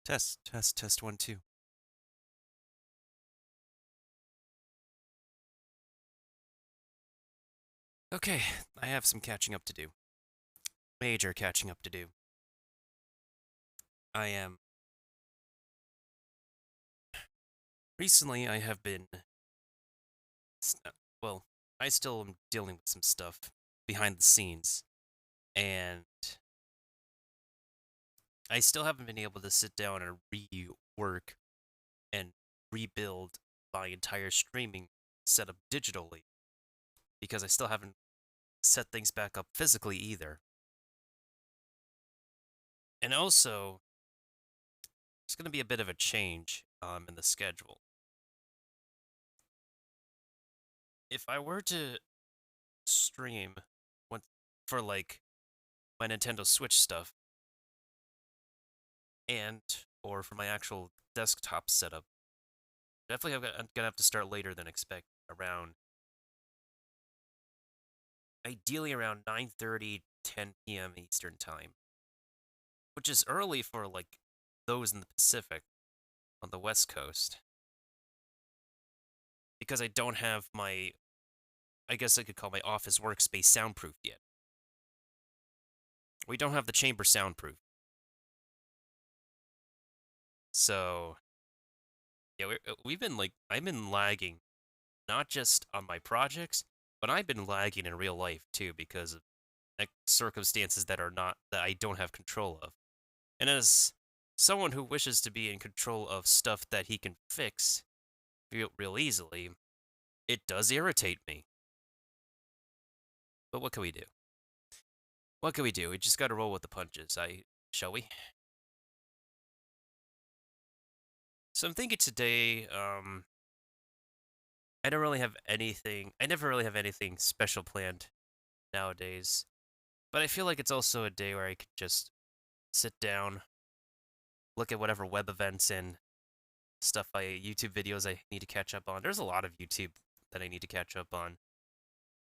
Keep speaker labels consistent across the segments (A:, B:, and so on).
A: Test 1, 2. Okay, I have some catching up to do. Major catching up to do. I am. Recently, I have been. Well, I still am dealing with some stuff behind the scenes, and I still haven't been able to sit down and rework and rebuild my entire streaming setup digitally because I still haven't set things back up physically either. And also, there's going to be a bit of a change in the schedule. If I were to stream once for like my Nintendo Switch stuff and or for my actual desktop setup, definitely I'm gonna have to start later than expect. Around ideally around 9:30, 10 p.m. Eastern time, which is early for like those in the Pacific on the West Coast because I don't have my I guess I could call my office workspace soundproofed yet. We don't have the chamber soundproof. So, yeah, we've been like I've been lagging not just on my projects, but I've been lagging in real life too because of like, circumstances that I don't have control of. And as someone who wishes to be in control of stuff that he can fix real easily, it does irritate me. But what can we do? What can we do? We just got to roll with the punches. Shall we? So I'm thinking today, I don't really have anything. I never really have anything special planned nowadays. But I feel like it's also a day where I could just sit down, look at whatever web events and YouTube videos I need to catch up on. There's a lot of YouTube that I need to catch up on.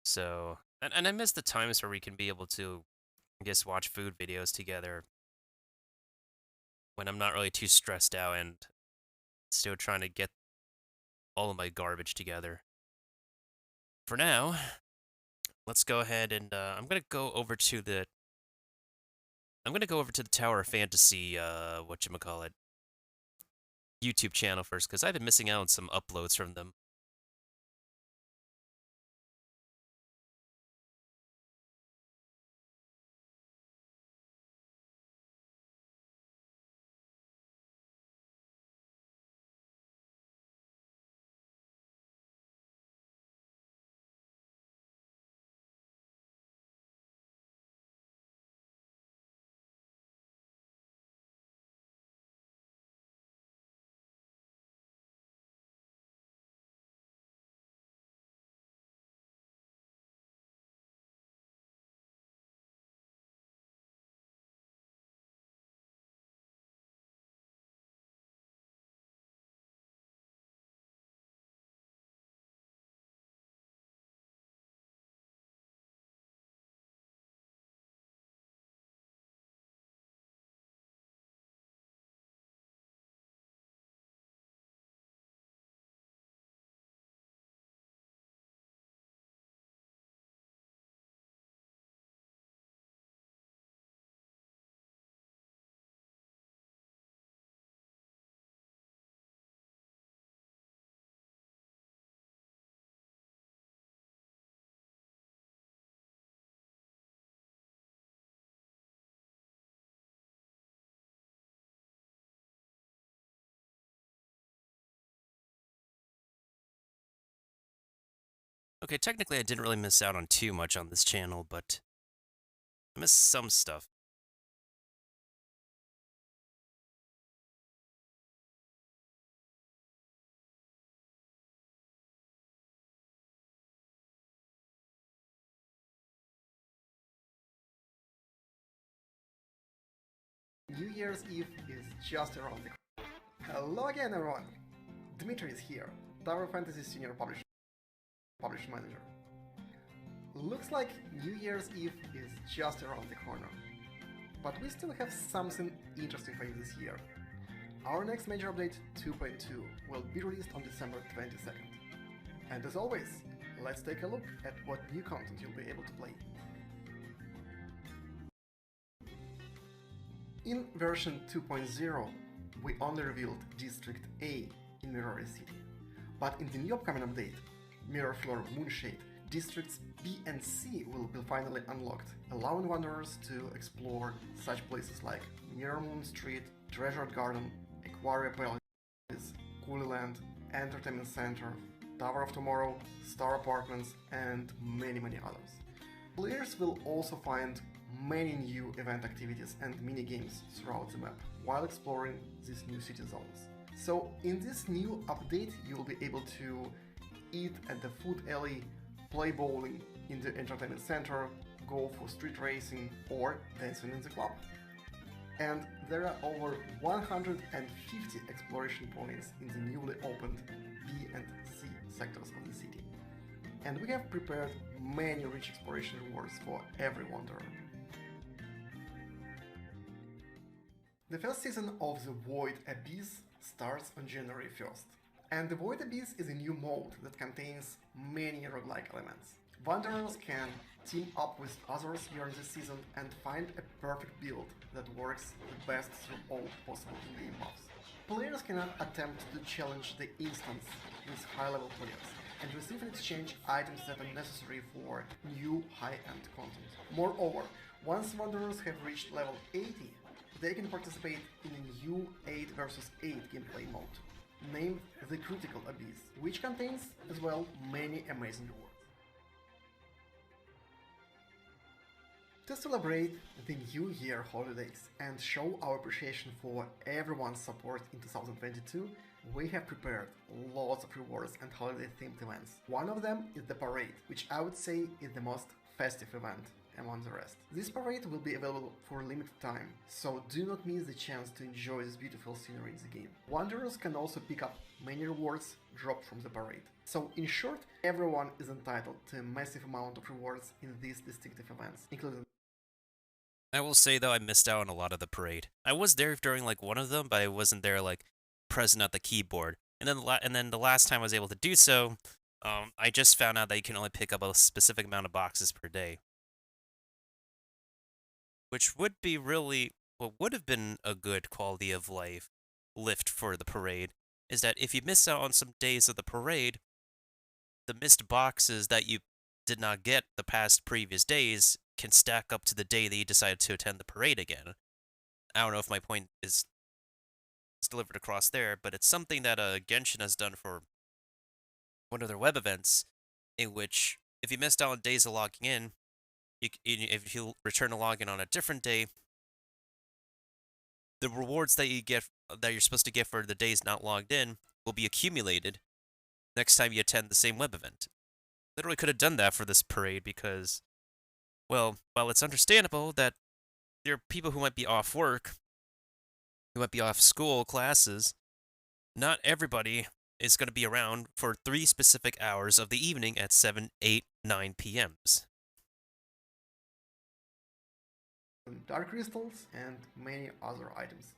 A: So, and I miss the times where we can be able to, I guess, watch food videos together when I'm not really too stressed out and still trying to get all of my garbage together. For now, let's go ahead and I'm gonna go over to the Tower of Fantasy, whatchamacallit, YouTube channel first, because I've been missing out on some uploads from them. Okay, technically I didn't really miss out on too much on this channel, but I missed some stuff.
B: New Year's Eve is just around the corner. Hello again, everyone! Dmitry is here, Tower Fantasy Senior Publisher Manager. Looks like New Year's Eve is just around the corner. But we still have something interesting for you this year. Our next major update, 2.2, will be released on December 22nd. And as always, let's take a look at what new content you'll be able to play. In version 2.0, we only revealed District A in Mirror City, but in the new upcoming update, Mirror Floor Moonshade, Districts B and C will be finally unlocked, allowing wanderers to explore such places like Mirror Moon Street, Treasured Garden, Aquaria Palace, Coolie Land, Entertainment Center, Tower of Tomorrow, Star Apartments, and many others. Players will also find many new event activities and mini-games throughout the map while exploring these new city zones. So in this new update you will be able to eat at the food alley, play bowling in the entertainment center, go for street racing or dancing in the club. And there are over 150 exploration points in the newly opened B and C sectors of the city. And we have prepared many rich exploration rewards for every wanderer. The first season of the Void Abyss starts on January 1st. And the Void Abyss is a new mode that contains many roguelike elements. Wanderers can team up with others during the season and find a perfect build that works the best through all possible in-game buffs. Players can attempt to challenge the instance with high-level players and receive in exchange items that are necessary for new high-end content. Moreover, once wanderers have reached level 80, they can participate in a new 8 vs 8 gameplay mode, named the Critical Abyss, which contains as well many amazing rewards. To celebrate the New Year holidays and show our appreciation for everyone's support in 2022, we have prepared lots of rewards and holiday-themed events. One of them is the parade, which I would say is the most festive event among the rest. This parade will be available for a limited time, so do not miss the chance to enjoy this beautiful scenery in the game. Wanderers can also pick up many rewards dropped from the parade. So in short, everyone is entitled to a massive amount of rewards in these distinctive events, including...
A: I will say though, I missed out on a lot of the parade. I was there during like one of them, but I wasn't there like present at the keyboard. And then the last time I was able to do so, I just found out that you can only pick up a specific amount of boxes per day, which would be really what would have been a good quality of life lift for the parade. Is that if you miss out on some days of the parade, the missed boxes that you did not get the past previous days can stack up to the day that you decided to attend the parade again. I don't know if my point is delivered across there, but it's something that Genshin has done for one of their web events, in which if you missed out on days of logging in, if you return to login on a different day, the rewards that you get that you're supposed to get for the days not logged in will be accumulated next time you attend the same web event. Literally could have done that for this parade because, well, while it's understandable that there are people who might be off work, who might be off school classes, not everybody is going to be around for 3 specific hours of the evening at 7, 8, 9 p.m.s.
B: Dark crystals and many other items.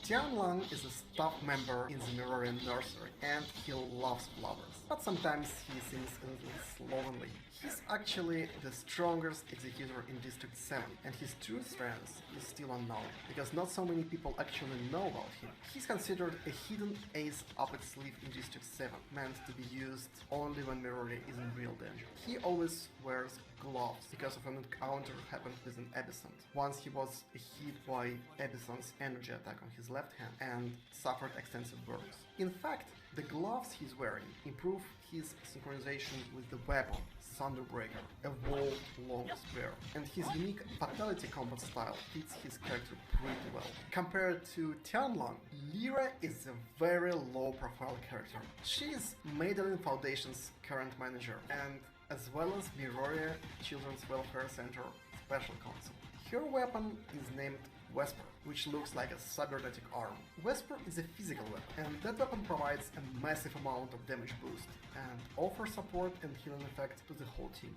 B: Tianlang is a staff member in the Mirrorian nursery and he loves flowers, but sometimes he seems a little slovenly. He's actually the strongest executor in District 7 and his true strength is still unknown, because not so many people actually know about him. He's considered a hidden ace up its sleeve in District 7, meant to be used only when Mirroria is in real danger. He always wears gloves because of an encounter happened with an Abyssant. Once he was hit by Abyssant's energy attack on his left hand and suffered extensive burns. In fact, the gloves he's wearing improve his synchronization with the weapon, Thunderbreaker, a walled long spear, and his unique fatality combat style fits his character pretty well. Compared to Tianlang, Lyra is a very low-profile character. She is Madeline Foundation's current manager, and as well as Mirroria Children's Welfare Center Special Counsel. Her weapon is named Vesper, which looks like a cybernetic arm. Vesper is a physical weapon, and that weapon provides a massive amount of damage boost, and offers support and healing effect to the whole team.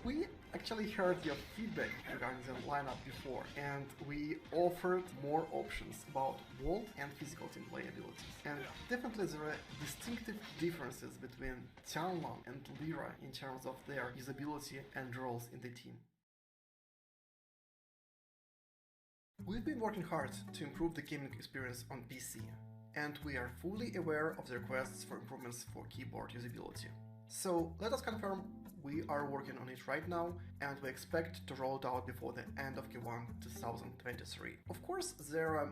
B: We actually heard your feedback regarding the lineup before, and we offered more options about world and physical team play abilities. And definitely there are distinctive differences between Tianlong and Lyra in terms of their usability and roles in the team. We've been working hard to improve the gaming experience on PC, and we are fully aware of the requests for improvements for keyboard usability. So let us confirm we are working on it right now, and we expect to roll it out before the end of Q1 2023. Of course, there are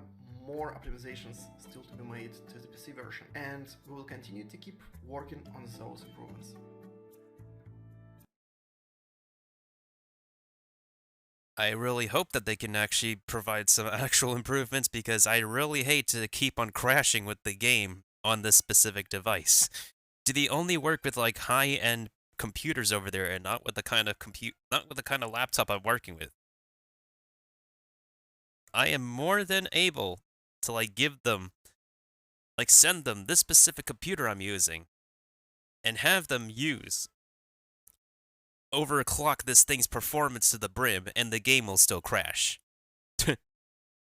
B: more optimizations still to be made to the PC version, and we will continue to keep working on those improvements.
A: I really hope that they can actually provide some actual improvements, because I really hate to keep on crashing with the game on this specific device. Do they only work with like high-end computers over there and not with the kind of laptop I'm working with? I am more than able to like send them this specific computer I'm using and have them overclock this thing's performance to the brim, and the game will still crash. I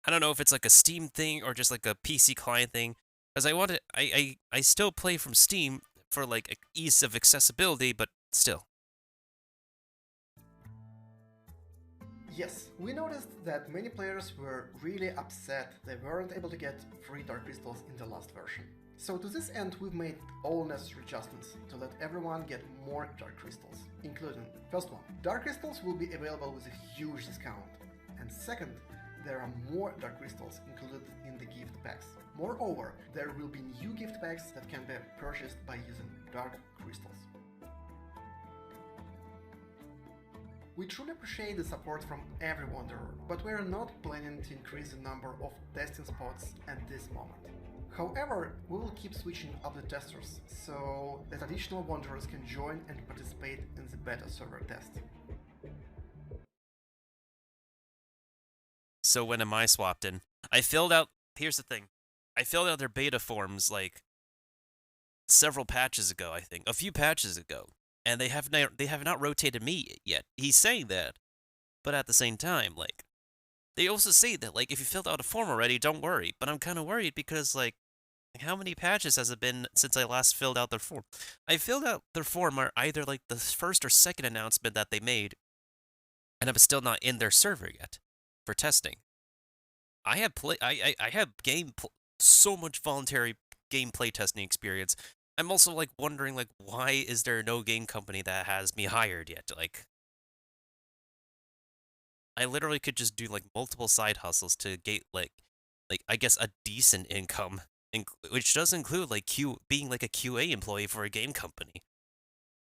A: don't know if it's like a Steam thing or just like a PC client thing, because I still play from Steam for like ease of accessibility, but still.
B: Yes, we noticed that many players were really upset they weren't able to get free Dark Crystals in the last version. So to this end, we've made all necessary adjustments to let everyone get more Dark Crystals, including, first one, Dark Crystals will be available with a huge discount, and second, there are more Dark Crystals included in the gift packs. Moreover, there will be new gift packs that can be purchased by using Dark Crystals. We truly appreciate the support from every Wanderer, but we are not planning to increase the number of testing spots at this moment. However, we will keep switching up the testers, so that additional Wanderers can join and participate in the beta server test.
A: So when am I swapped in? Here's the thing. I filled out their beta forms like several patches ago, I think. A few patches ago. And they have not rotated me yet. He's saying that. But at the same time, like, they also say that, like, if you filled out a form already, don't worry. But I'm kind of worried because, like, how many patches has it been since I last filled out their form? I filled out their form or either, like, the first or second announcement that they made, and I'm still not in their server yet for testing. I have so much voluntary gameplay testing experience. I'm also like wondering like why is there no game company that has me hired yet? Like I literally could just do like multiple side hustles to get like I guess a decent income, which does include like being like a QA employee for a game company.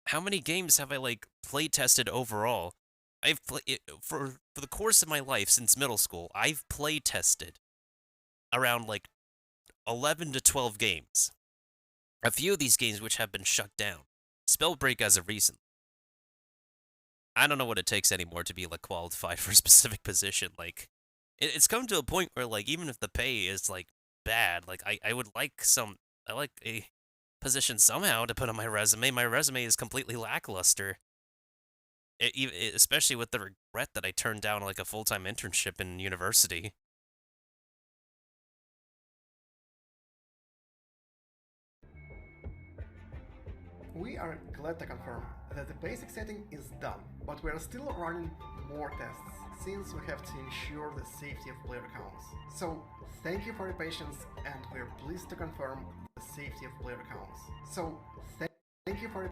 A: How many games have I like play tested overall? I've played for the course of my life since middle school. I've play tested around like 11 to 12 games. A few of these games which have been shut down. Spellbreak as of recent. I don't know what it takes anymore to be like qualified for a specific position. Like, it's come to a point where like even if the pay is like bad, like I would like a position somehow to put on my resume. My resume is completely lackluster. Especially with the regret that I turned down like a full-time internship in university.
B: We are glad to confirm that the basic setting is done, but we are still running more tests, since we have to ensure the safety of player accounts. So, thank you for your patience, and we are pleased to confirm the safety of player accounts. So, thank you for your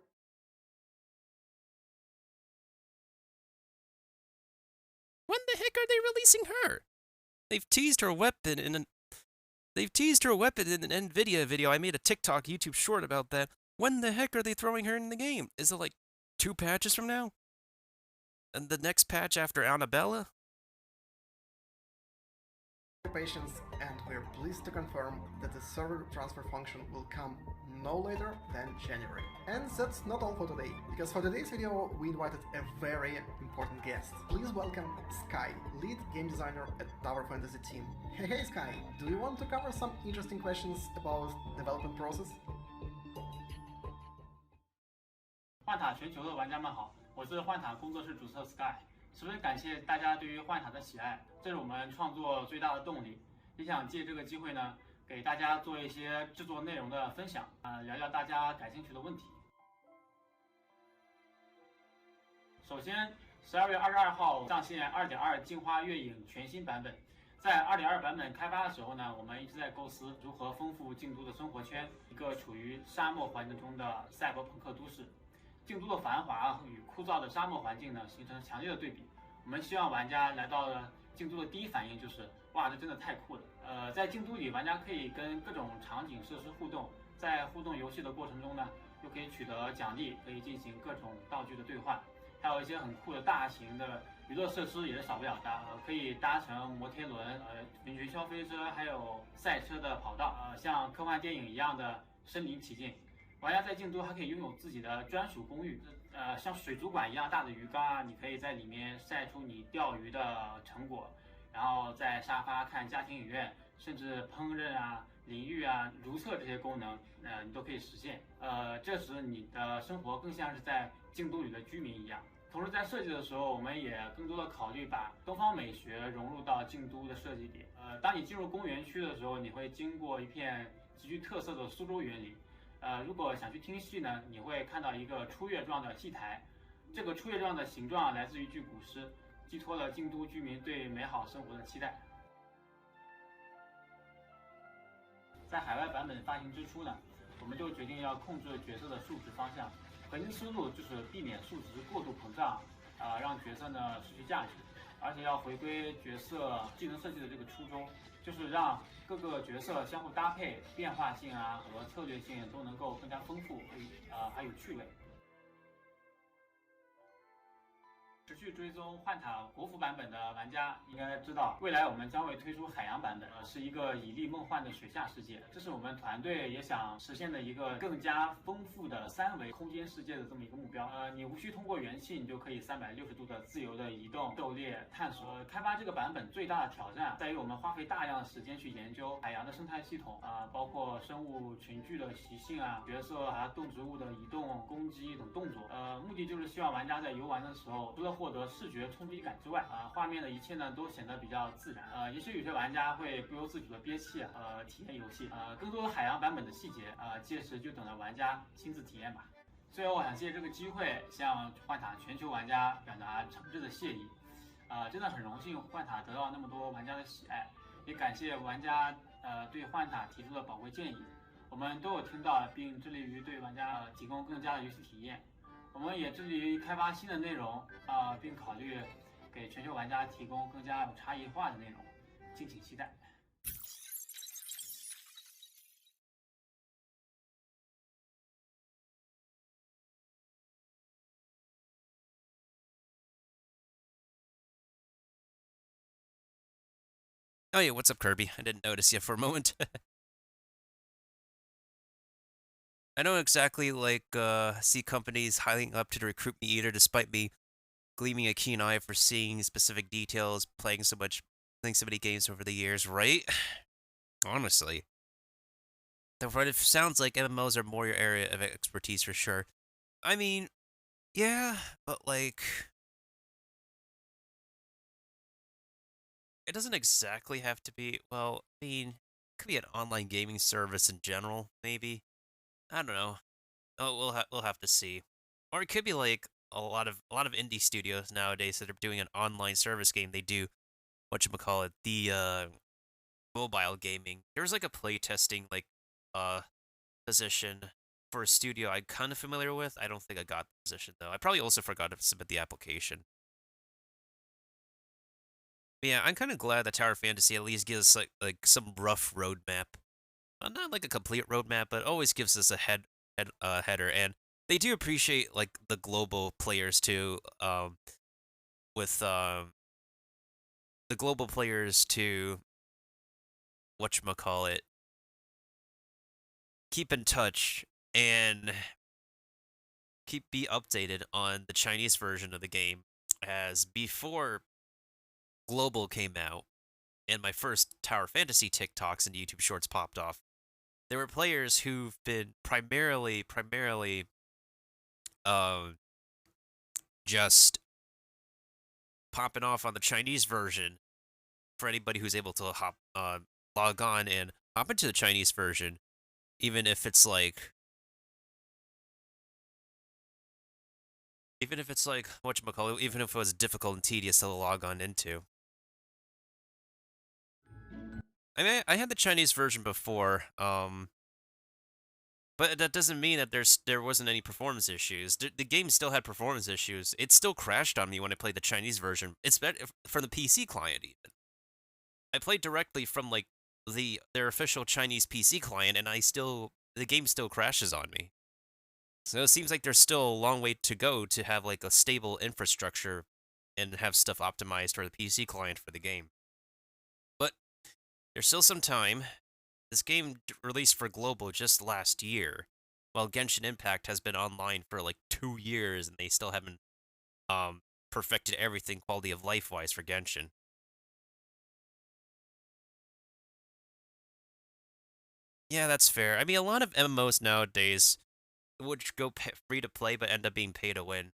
A: When the heck are they releasing her? They've teased her weapon in an Nvidia video. I made a TikTok, YouTube short about that. When the heck are they throwing her in the game? Is it like 2 patches from now? And the next patch after Annabella?
B: patience, and we are pleased to confirm that the server transfer function will come no later than January. And that's not all for today, because for today's video we invited a very important guest. Please welcome Sky, lead game designer at Tower Fantasy team. Hey Sky, do you want to cover some interesting questions about development process?
C: 画塔全球的玩家们好，我是幻塔工作室主策 Sky，十分感谢大家对于幻塔的喜爱，这是我们创作最大的动力。也想借这个机会呢，给大家做一些制作内容的分享，聊聊大家感兴趣的问题。首先，12月22号上线2.2镜花月影全新版本。在2.2版本开发的时候呢，我们一直在构思如何丰富京都的生活圈，一个处于沙漠环境中的赛博朋克都市。京都的繁华与枯燥的沙漠环境呢，形成强烈的对比。我们希望玩家来到了京都的第一反应就是，哇，这真的太酷了。在京都里，玩家可以跟各种场景设施互动，在互动游戏的过程中呢，又可以取得奖励，可以进行各种道具的兑换。还有一些很酷的大型的娱乐设施也是少不了的，可以搭乘摩天轮、云霄飞车，还有赛车的跑道，像科幻电影一样的身临其境。玩家在京都还可以拥有自己的专属公寓，像水族馆一样大的鱼缸啊，你可以在里面晒出你钓鱼的成果，然后在沙发看家庭影院，甚至烹饪啊、淋浴啊、如厕这些功能，你都可以实现。这时你的生活更像是在京都里的居民一样。同时，在设计的时候，我们也更多的考虑把东方美学融入到京都的设计里。当你进入公园区的时候，你会经过一片极具特色的苏州园林。如果想去听戏呢，你会看到一个出月状的戏台。这个出月状的形状来自于一句古诗，寄托了京都居民对美好生活的期待。在海外版本发行之初呢，我们就决定要控制角色的数值方向。核心思路就是避免数值过度膨胀，让角色呢失去价值，而且要回归角色技能设计的这个初衷，就是让各个角色相互搭配，变化性啊和策略性都能够更加丰富，还有趣味。持续追踪幻塔国服版本的玩家应该知道，未来我们将会推出海洋版本，是一个以力梦幻的水下世界。这是我们团队也想实现的一个更加丰富的3维空间世界的这么一个目标。你无需通过元气，你就可以360度的自由的移动、狩猎、探索。开发这个版本最大的挑战在于我们花费大量的时间去研究海洋的生态系统包括生物群聚的习性角色动植物的移动、攻击等动作。目的就是希望玩家在游玩的时候，除了获得视觉冲击感之外，画面的一切呢都显得比较自然。也许有些玩家会不由自主的憋气体验游戏。更多的海洋版本的细节届时就等着玩家亲自体验吧。最后，我想借这个机会向幻塔全球玩家表达诚挚的谢意。真的很荣幸幻塔得到那么多玩家的喜爱，也感谢玩家对幻塔提出的宝贵建议，我们都有听到，并致力于对玩家提供更佳的游戏体验。我们也致力于开发新的内容并考虑给全球玩家提供更加有差异化的内容，敬请期待。
A: Oh yeah, what's up, Kirby? I didn't notice you for a moment. I don't exactly see companies hiling up to recruit me either, despite me gleaming a keen eye for seeing specific details, playing so many games over the years, right? Honestly. But it sounds like MMOs are more your area of expertise for sure. I mean, yeah, but it doesn't exactly have to be, well, I mean, it could be an online gaming service in general, maybe. I don't know. Oh, we'll have to see. Or it could be like a lot of indie studios nowadays that are doing an online service game. They do whatchamacallit, the mobile gaming. There's like a playtesting uh position for a studio I'm kind of familiar with. I don't think I got the position though. I probably also forgot to submit the application. But yeah, I'm kind of glad that Tower Fantasy at least gives us like some rough roadmap. Not like a complete roadmap, but always gives us a header. And they do appreciate like the global players too. With the global players to whatchamacallit, keep in touch and be updated on the Chinese version of the game, as before global came out and my first Tower Fantasy TikToks and YouTube shorts popped off, there were players who've been primarily um just popping off on the Chinese version for anybody who's able to log on and hop into the Chinese version, even if it's like whatchamacallit, even if it was difficult and tedious to log on into. I mean, I had the Chinese version before, but that doesn't mean that there wasn't any performance issues. The game still had performance issues. It still crashed on me when I played the Chinese version. It's better for the PC client even. I played directly from like their official Chinese PC client, and the game still crashes on me. So it seems like there's still a long way to go to have like a stable infrastructure and have stuff optimized for the PC client for the game. But there's still some time. This game released for global just last year, while Genshin Impact has been online for like 2 years, and they still haven't perfected everything quality of life wise for Genshin. Yeah, that's fair. I mean, a lot of MMOs nowadays would go free to play but end up being pay to win.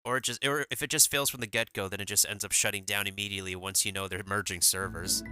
A: Or if it just fails from the get go, then it just ends up shutting down immediately once you know they're merging servers.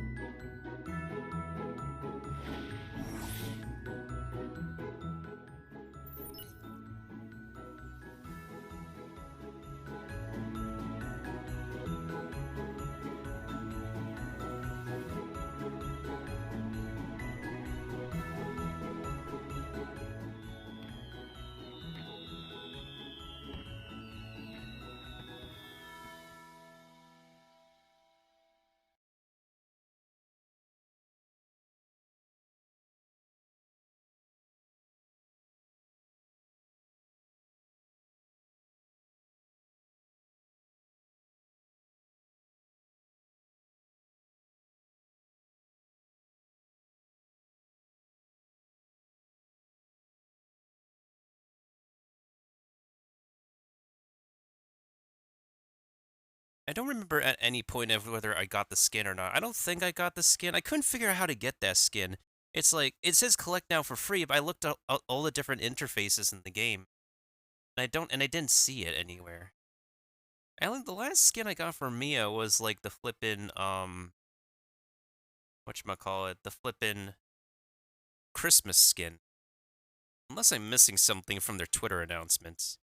A: I don't remember at any point of whether I got the skin or not. I don't think I got the skin. I couldn't figure out how to get that skin. It's like, it says collect now for free, but I looked at all the different interfaces in the game. And I didn't see it anywhere. I think the last skin I got from Mia was like the flippin', whatchamacallit, the flippin' Christmas skin. Unless I'm missing something from their Twitter announcements.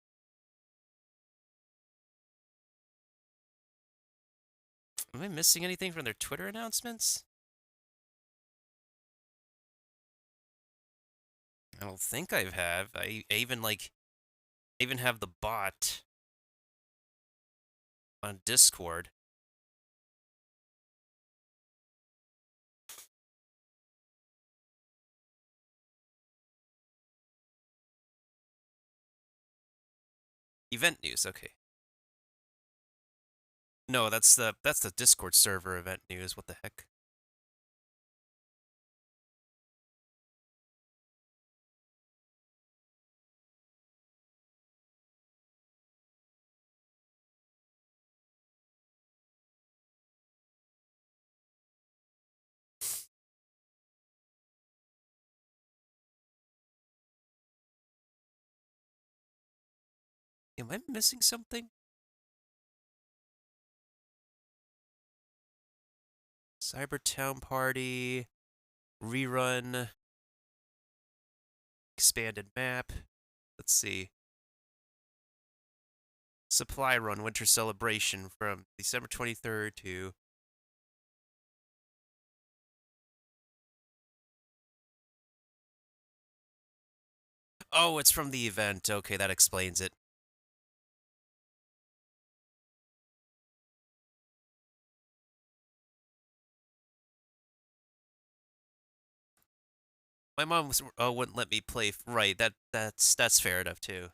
A: Am I missing anything from their Twitter announcements? I don't think I have. I even have the bot on Discord. Event news, okay. No, that's the Discord server event news. What the heck? Am I missing something? Cybertown Party, rerun, expanded map. Let's see. Supply Run Winter Celebration from December 23rd to... Oh, it's from the event. Okay, that explains it. My mom wouldn't let me play. Right, that's fair enough too.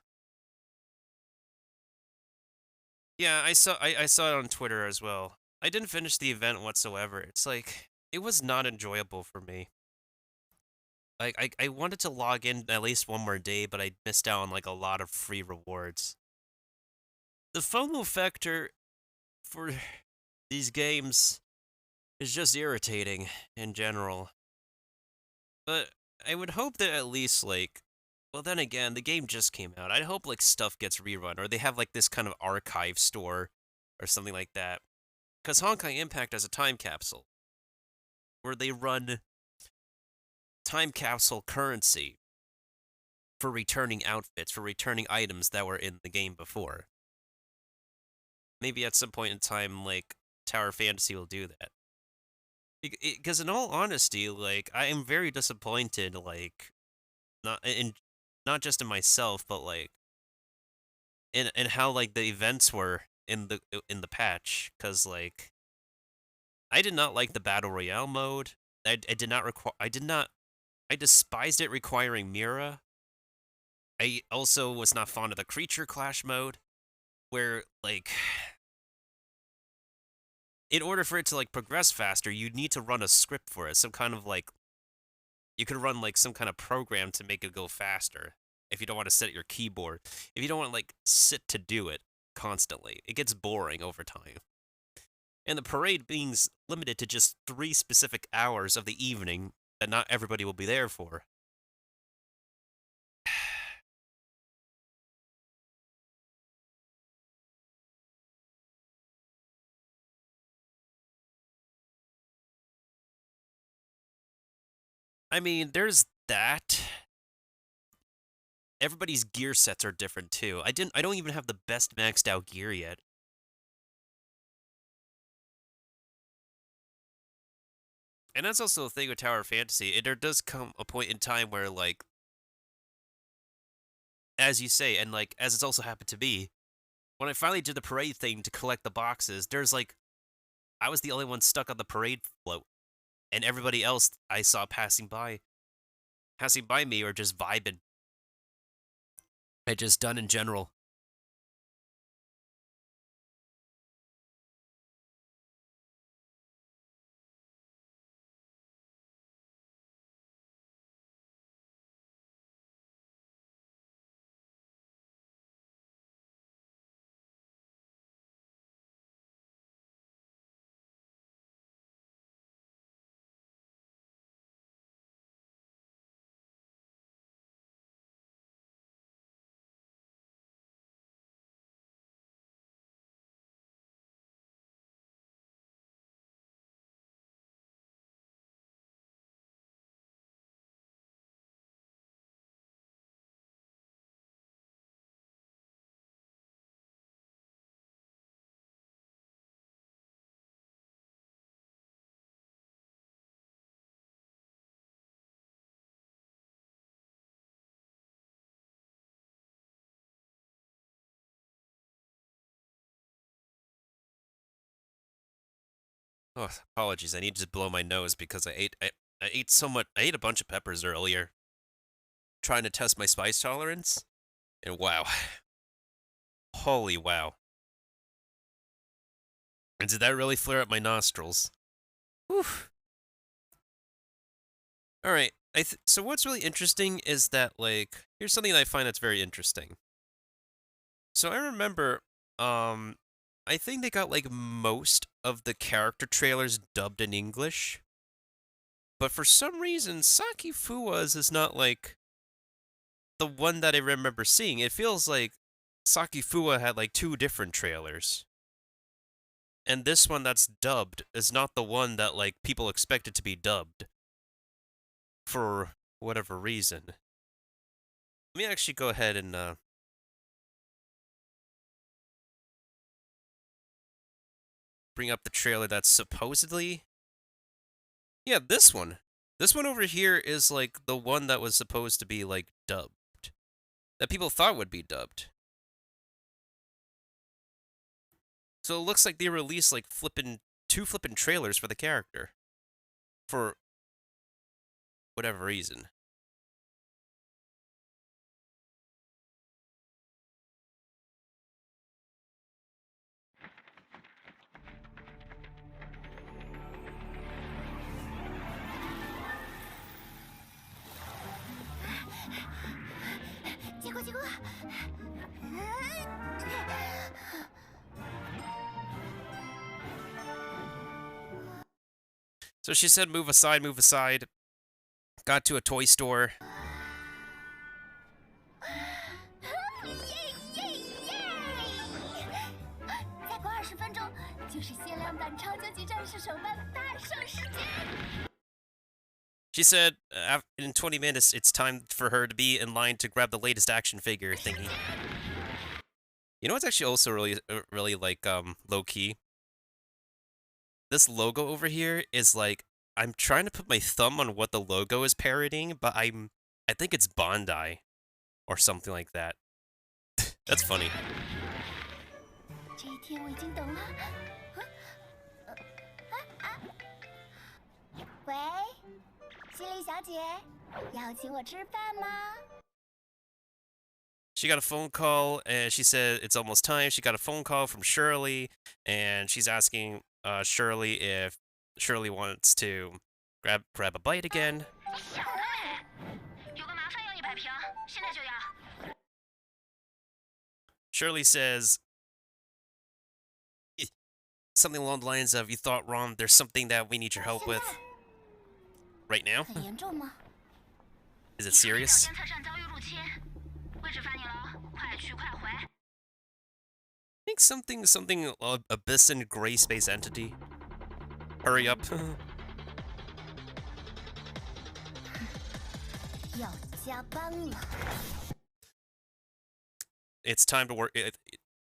A: Yeah, I saw it on Twitter as well. I didn't finish the event whatsoever. It's like it was not enjoyable for me. Like I wanted to log in at least one more day, but I missed out on like a lot of free rewards. The FOMO factor for these games is just irritating in general. But I would hope that at least like Well, then again, the game just came out. I hope like stuff gets rerun, or they have like this kind of archive store, or something like that. Because Honkai Impact has a time capsule where they run time capsule currency for returning outfits, for returning items that were in the game before. Maybe at some point in time, like Tower Fantasy will do that. Because in all honesty, like I am very disappointed, like not just in myself, but like in how like the events were in the patch. Because like I did not like the battle royale mode. I did not require. I despised it requiring Mira. I also was not fond of the creature clash mode, where like in order for it to like progress faster, you need to run a script for it, some kind of like you could run like some kind of program to make it go faster. If you don't want to sit at your keyboard, if you don't want to like sit to do it constantly, it gets boring over time. And the parade being limited to just 3 specific hours of the evening that not everybody will be there for. I mean, there's that. Everybody's gear sets are different too. I don't even have the best maxed out gear yet. And that's also the thing with Tower Fantasy. There does come a point in time where, like, as you say, and like as it's also happened to me, when I finally did the parade thing to collect the boxes, there's like I was the only one stuck on the parade float, and everybody else I saw passing by me or just vibing. I just done in general. Oh, apologies. I need to blow my nose because I ate so much. I ate a bunch of peppers earlier, trying to test my spice tolerance, and wow, holy wow! And did that really flare up my nostrils? Whew. All right. So what's really interesting is that like here's something that I find that's very interesting. So I remember, I think they got like most of the character trailers dubbed in English, but for some reason Saki Fuwa's is not like the one that I remember seeing. It feels like Saki Fuwa had like 2 different trailers. And this one that's dubbed is not the one that like people expected to be dubbed for whatever reason. Let me actually go ahead and bring up the trailer that's supposedly... Yeah, this one. This one over here is like the one that was supposed to be like dubbed. That people thought would be dubbed. So it looks like they released like 2 flippin' trailers for the character. For whatever reason. So she said, move aside, move aside. Got to a toy store. She said in 20 minutes it's time for her to be in line to grab the latest action figure thingy. You know what's actually also really like low key? This logo over here is like I'm trying to put my thumb on what the logo is parodying, but I think it's Bondi or something like that. That's funny.
D: 这一天我已经等了。喂，心丽小姐，要请我吃饭吗？
A: She got a phone call, and she said it's almost time. She got a phone call from Shirley, and she's asking Shirley if Shirley wants to grab a bite again.
D: 有个麻烦要100瓶，现在就要。
A: Shirley says something along the lines of, "You thought wrong. There's something that we need your help with right now."
D: 很严重吗？
A: Is it serious?
D: 监测站遭遇入侵，位置发你了，快去快回。
A: I think something Abyssin gray space entity. Hurry up.
D: 要加班了。
A: It's time to work.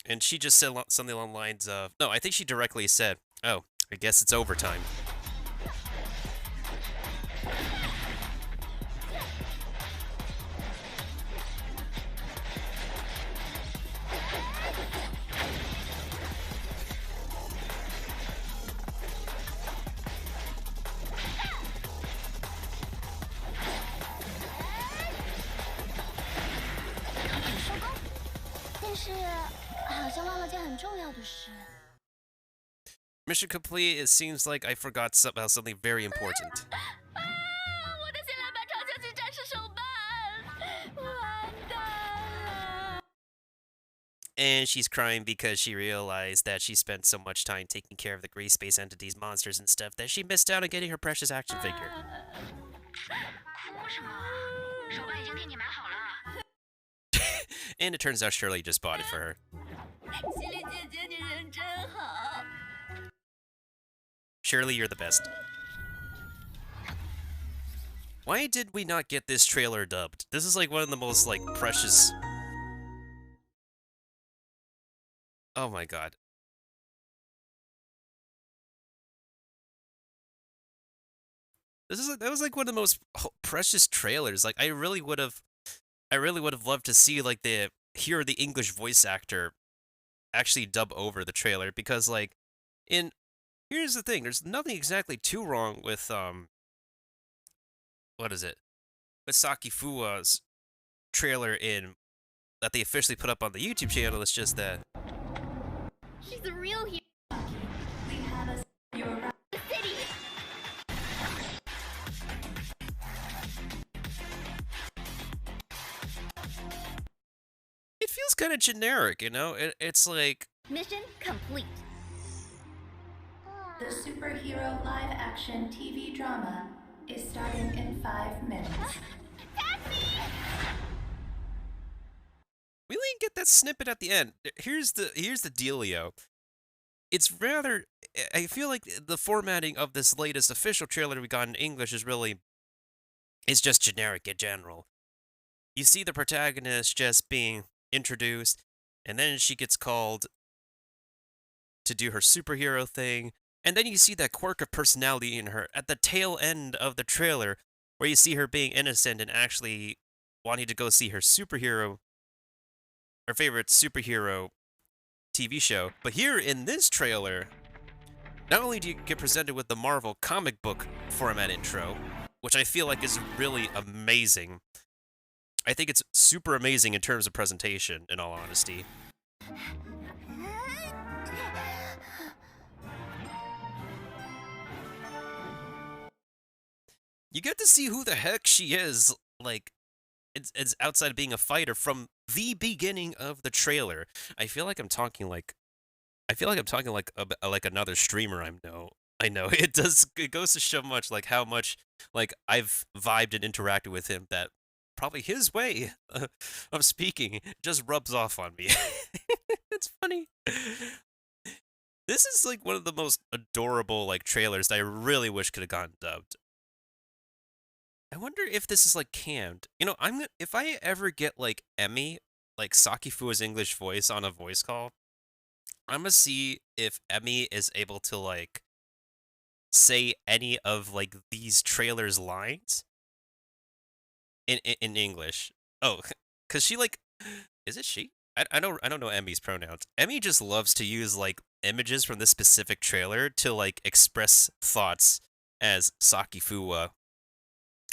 A: And she just said something along the lines of, no, I think she directly said, oh, I guess it's overtime. Mission complete. It seems like I forgot about something very important. And she's crying because she realized that she spent so much time taking care of the gray space entities, monsters, and stuff that she missed out on getting her precious action figure. And it turns out Shirley just bought it for her. Shirley, you're the best. Why did we not get this trailer dubbed? This is like one of the most like precious... Oh my god. That was like one of the most precious trailers. Like I really would have loved to see like hear the English voice actor actually dub over the trailer, because like here's the thing, there's nothing exactly too wrong with what is it? With Saki Fuwa's trailer that they officially put up on the YouTube channel. It's just that
D: she's a real hero.
E: We have a you arrived.
D: City.
A: it feels kind of generic, you know? It's like
D: Mission complete.
E: The superhero live-action TV drama is starting in 5 minutes.
A: we didn't get that snippet at the end. Here's the dealio. It's rather, I feel like the formatting of this latest official trailer we got in English is just generic in general. You see the protagonist just being introduced, and then she gets called to do her superhero thing, and then you see that quirk of personality in her at the tail end of the trailer, where you see her being innocent and actually wanting to go see her favorite superhero TV show. But here in this trailer, not only do you get presented with the Marvel comic book format intro, which I feel like is really amazing. I think it's super amazing in terms of presentation, in all honesty. You get to see who the heck she is, like, it's outside of being a fighter from the beginning of the trailer. I feel like I'm talking like another streamer I know. It goes to show much like how much like I've vibed and interacted with him, that probably his way of speaking just rubs off on me. It's funny. This is like one of the most adorable like trailers that I really wish could have gotten dubbed. I wonder if this is like canned. You know, if I ever get like Emmy, like Saki Fua's English voice on a voice call, I'm gonna see if Emmy is able to like say any of like these trailers lines in English. Oh, cause she like, is it she? I don't know Emmy's pronouns. Emmy just loves to use like images from this specific trailer to like express thoughts as Saki Fua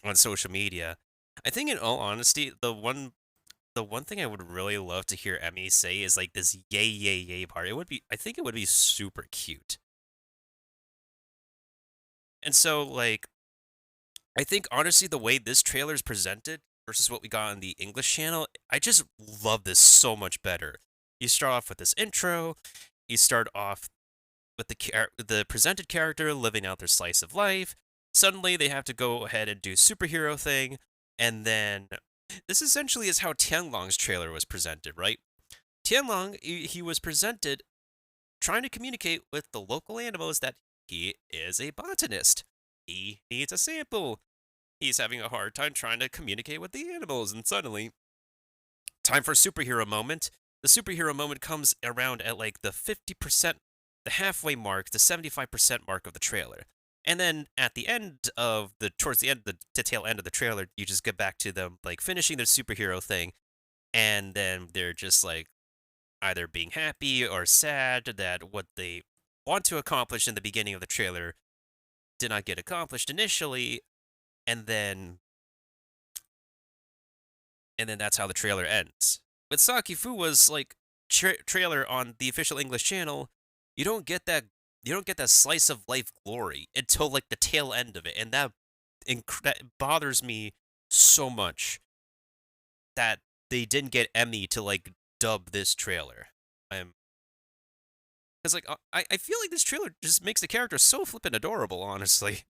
A: on social media. I think in all honesty, the one thing I would really love to hear Emmy say is like this yay yay yay part. I think it would be super cute. And so like I think honestly the way this trailer is presented versus what we got on the English channel, I just love this so much better. You start off with this intro, you start off with the presented character living out their slice of life. Suddenly they have to go ahead and do superhero thing, and then this essentially is how Tianlong's trailer was presented, right? Tianlong, he was presented trying to communicate with the local animals that he is a botanist. He needs a sample. He's having a hard time trying to communicate with the animals, and suddenly, time for superhero moment. The superhero moment comes around at like the 50%, the halfway mark, the 75% mark of the trailer. And then at the end of towards the end, the tail end of the trailer, you just get back to them like finishing their superhero thing, and then they're just like either being happy or sad that what they want to accomplish in the beginning of the trailer did not get accomplished initially, and then that's how the trailer ends. With Saki Fuwa's like trailer on the official English channel, you don't get that slice of life glory until like the tail end of it, and that bothers me so much that they didn't get Emmy to like dub this trailer. Because like I feel like this trailer just makes the character so flippin' adorable, honestly.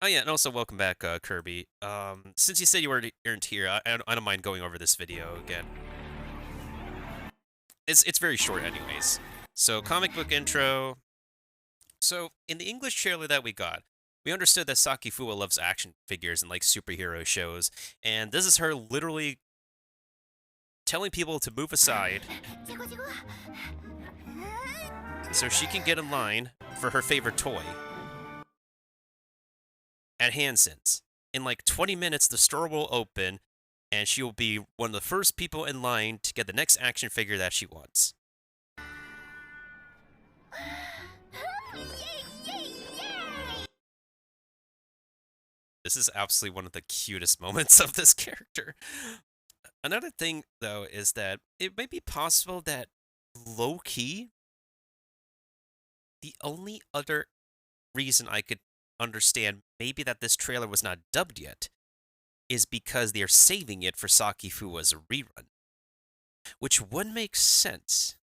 A: Oh yeah, and also welcome back, Kirby. Since you said you weren't here, I don't mind going over this video again. It's very short, anyways. So comic book intro. So in the English trailer that we got, we understood that Saki Fua loves action figures and like superhero shows, and this is her literally telling people to move aside so she can get in line for her favorite toy at Hansen's. In like 20 minutes, the store will open, and she will be one of the first people in line to get the next action figure that she wants. This is absolutely one of the cutest moments of this character. Another thing, though, is that it may be possible that low-key, the only other reason I could understand maybe that this trailer was not dubbed yet is because they're saving it for Saki Fuwa's rerun. Which would make sense,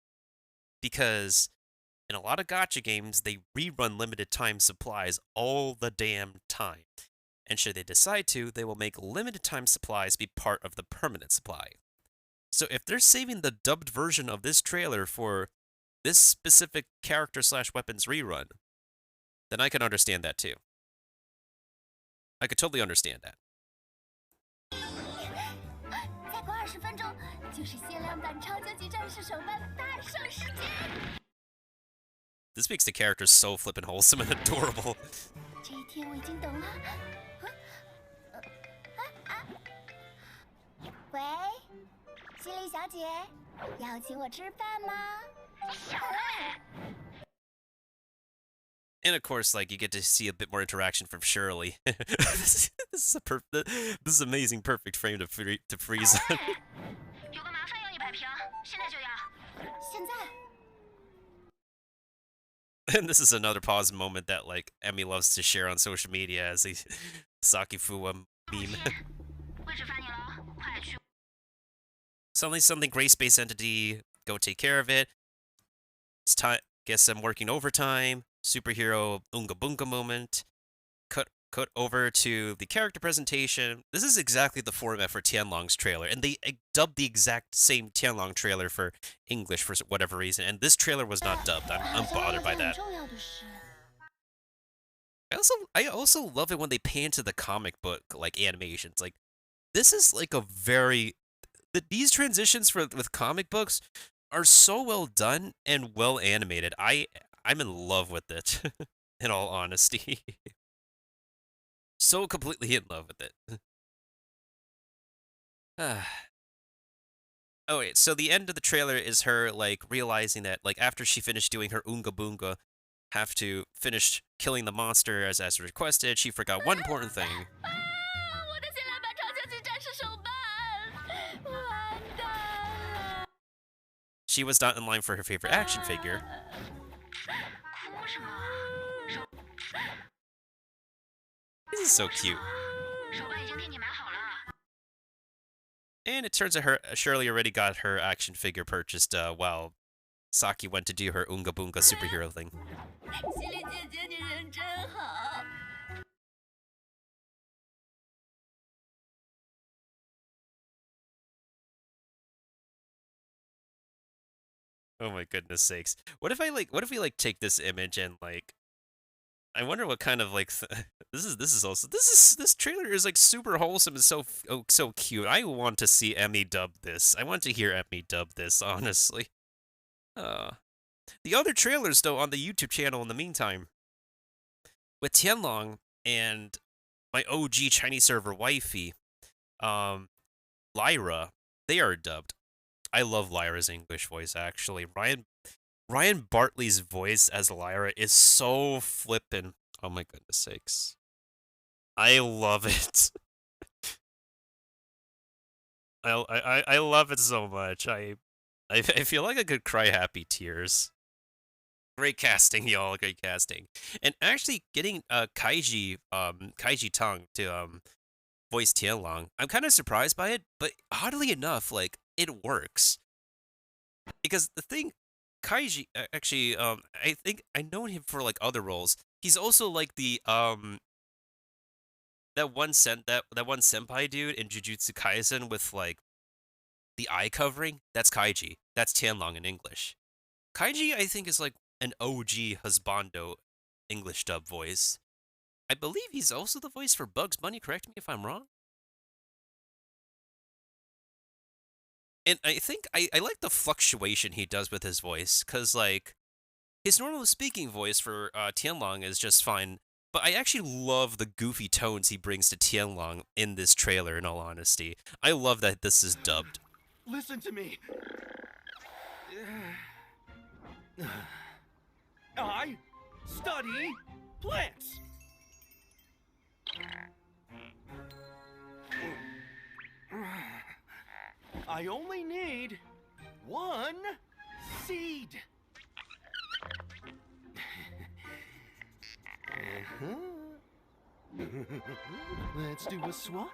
A: because in a lot of gacha games, they rerun limited time supplies all the damn time. And should they decide to, they will make limited time supplies be part of the permanent supply. So if they're saving the dubbed version of this trailer for this specific character/weapons rerun, then I can understand that too. I could totally understand that. This makes the character so flippin' wholesome and adorable.
D: 这一天我已经等了。喂，心灵小姐，要请我吃饭吗？
A: And of course, like you get to see a bit more interaction from Shirley. this is amazing, perfect frame to freeze.
D: 有个麻烦要100瓶，现在就要。现在。
A: And this is another pause moment that like Emmy loves to share on social media as a Saki Fuwa meme.
D: 位置发你了，快去。
A: Suddenly something Gray Space Entity, go take care of it. It's time. Guess I'm working overtime. Superhero Unga Bunga moment. cut over to the character presentation. This is exactly the format for Tianlong's trailer, and they dubbed the exact same Tianlong trailer for English for whatever reason, and this trailer was not dubbed. I'm bothered by that. I also love it when they pan to the comic book like animations. Like this is like a very these transitions with comic books are so well done and well animated. I'm in love with it. In all honesty, so completely in love with it. Oh wait, so the end of the trailer is her like realizing that like after she finished doing her Oonga Boonga, have to finish killing the monster as requested. She forgot one important thing. She was not in line for her favorite action figure. This is so cute. And it turns out Shirley already got her action figure purchased while Saki went to do her Oonga Boonga superhero thing. Oh my goodness sakes. What if we like take this image and like I wonder what kind of like this trailer is like super wholesome and so cute. I want to see Emmy dub this. I want to hear Emmy dub this, honestly. The other trailers though on the YouTube channel in the meantime with Tianlong and my OG Chinese server wifey, Lyra, they are dubbed. I love Lyra's English voice actually. Ryan Bartley's voice as Lyra is so flippin'. Oh my goodness sakes. I love it. I love it so much. I feel like I could cry happy tears. Great casting, y'all. Great casting. And actually getting Kaiji Tang to voice Tianlong, I'm kind of surprised by it, but oddly enough, like it works. Because the thing Kaiji actually I think I know him for like other roles. He's also like the that one senpai dude in Jujutsu Kaisen with like the eye covering. That's Kaiji. That's Tianlong in English. Kaiji I think is like an OG husbando English dub voice. I believe he's also the voice for Bugs Bunny, correct me if I'm wrong. And I think I like the fluctuation he does with his voice, because, like, his normal speaking voice for Tianlong is just fine, but I actually love the goofy tones he brings to Tianlong in this trailer, in all honesty. I love that this is dubbed.
F: Listen to me. I study plants. I only need one seed. Let's do a swap.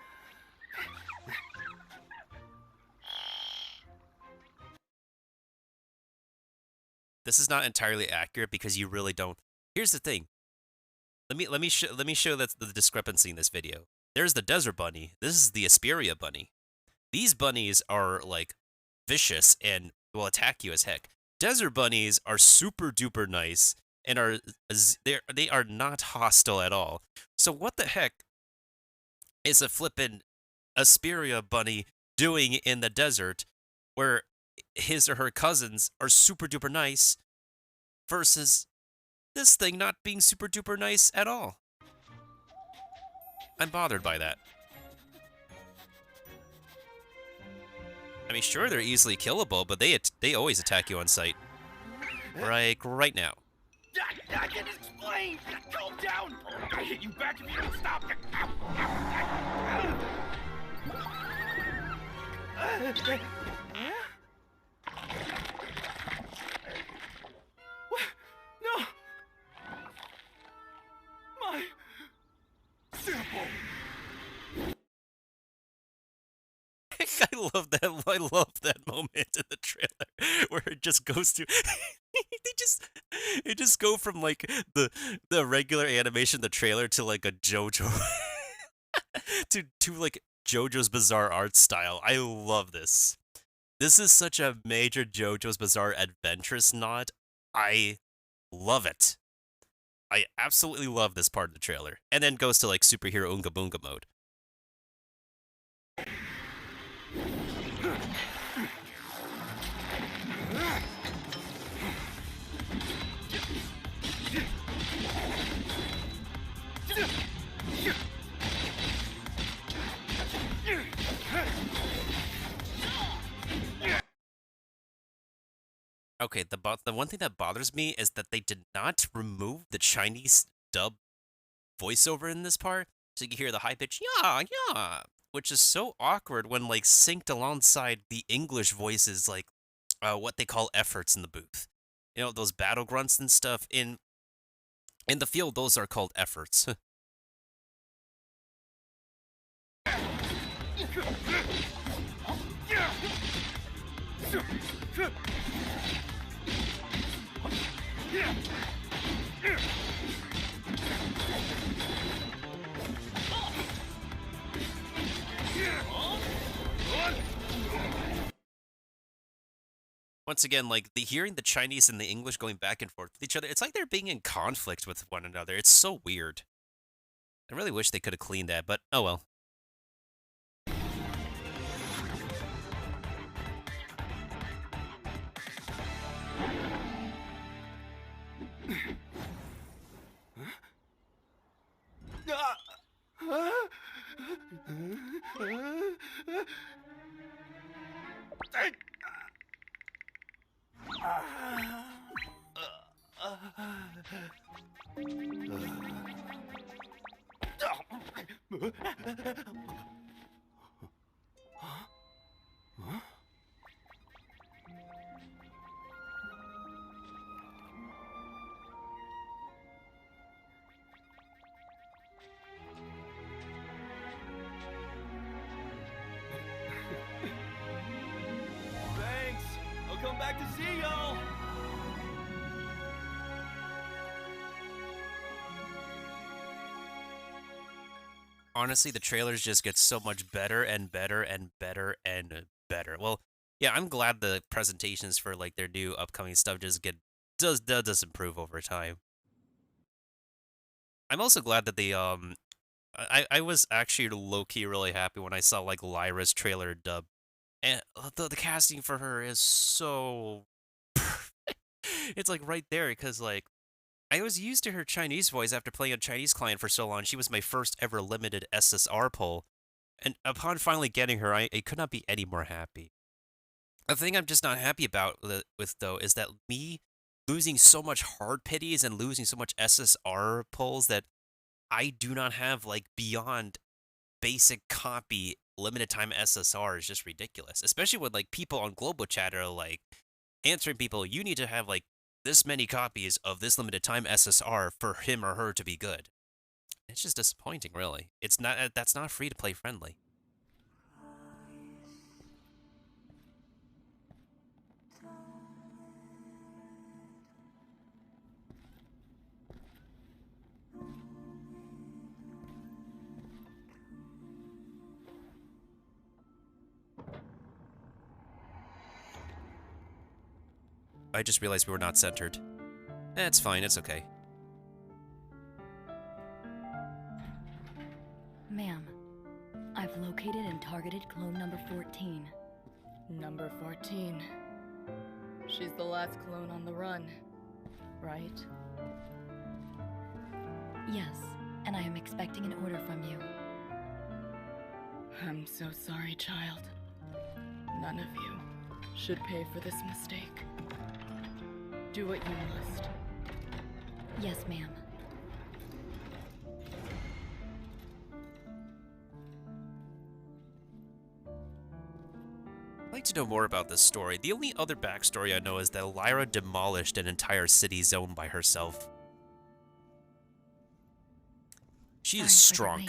A: This is not entirely accurate because you really don't. Here's the thing. Let me show that the discrepancy in this video. There's the desert bunny. This is the Asperia bunny. These bunnies are like vicious and will attack you as heck. Desert bunnies are super duper nice and they are not hostile at all. So what the heck is a flippin' Asperia bunny doing in the desert where his or her cousins are super duper nice versus this thing not being super duper nice at all? I'm bothered by that. I mean, sure, they're easily killable, but they always attack you on sight. Like, right now.
F: I can explain! Calm down! I hit you back if you don't stop! What? No! My sample!
A: I love that moment in the trailer where it just goes through. They it just go from like the regular animation, the trailer, to like a JoJo to like JoJo's Bizarre Art style. I love this. This is such a major JoJo's Bizarre Adventurous nod. I love it. I absolutely love this part of the trailer. And then goes to like superhero Oonga Boonga mode. Okay, the one thing that bothers me is that they did not remove the Chinese dub voiceover in this part, so you can hear the high pitch yeah, yeah, which is so awkward when like synced alongside the English voices, like what they call efforts in the booth. You know, those battle grunts and stuff in the field, those are called efforts. Once again, like hearing the Chinese and the English going back and forth with each other, it's like they're being in conflict with one another. It's so weird. I really wish they could have cleaned that, but oh well.
F: Thanks. I'll come back to see y'all.
A: Honestly, the trailers just get so much better and better and better and better. Well, yeah, I'm glad the presentations for like their new upcoming stuff just does improve over time. I'm also glad that I was actually low key really happy when I saw like Lyra's trailer dub, and the casting for her is so perfect. It's like right there because like I was used to her Chinese voice after playing a Chinese client for so long. She was my first ever limited SSR poll, and upon finally getting her, I could not be any more happy. The thing I'm just not happy about with though is that me losing so much hard pities and losing so much SSR polls that I do not have like beyond basic copy limited time SSR is just ridiculous. Especially when like people on global chat are like answering people, you need to have like this many copies of this limited time SSR for him or her to be good. It's just disappointing, really. It's not that's not free to play friendly. I just realized we were not centered. It's fine, it's okay.
G: Ma'am, I've located and targeted clone number 14.
H: Number 14. She's the last clone on the run, right?
G: Yes, and I am expecting an order from you.
H: I'm so sorry, child. None of you should pay for this mistake. Do what you must.
G: Yes, ma'am.
A: I'd like to know more about this story. The only other backstory I know is that Lyra demolished an entire city zone by herself. She is strong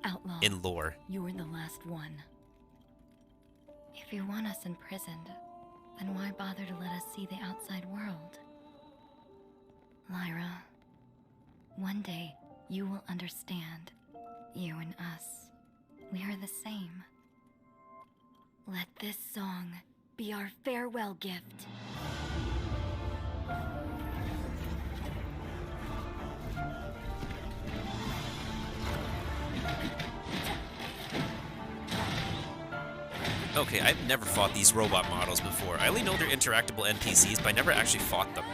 G: Outlaw,
A: in lore.
G: you were the last one. If you want us imprisoned, then why bother to let us see the outside world? Lyra, one day you will understand. You and us, we are the same. Let this song be our farewell gift.
A: Okay, I've never fought these robot models before. I only know they're interactable NPCs, but I never actually fought them.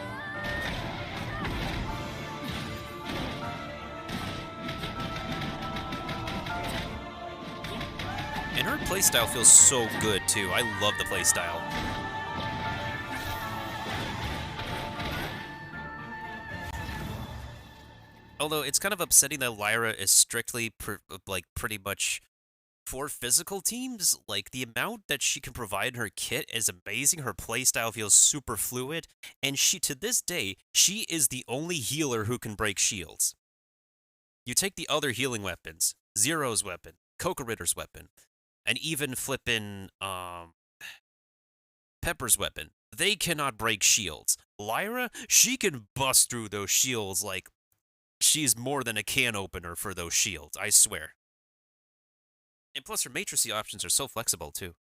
A: And her playstyle feels so good, too. I love the playstyle. Although, it's kind of upsetting that Lyra is strictly, pretty much for physical teams. Like, the amount that she can provide in her kit is amazing. Her playstyle feels super fluid. And to this day, she is the only healer who can break shields. You take the other healing weapons, Zero's weapon, Coca Ritter's weapon, and even flippin' Pepper's weapon. They cannot break shields. Lyra, she can bust through those shields like she's more than a can opener for those shields, I swear. And plus her matrixy options are so flexible too.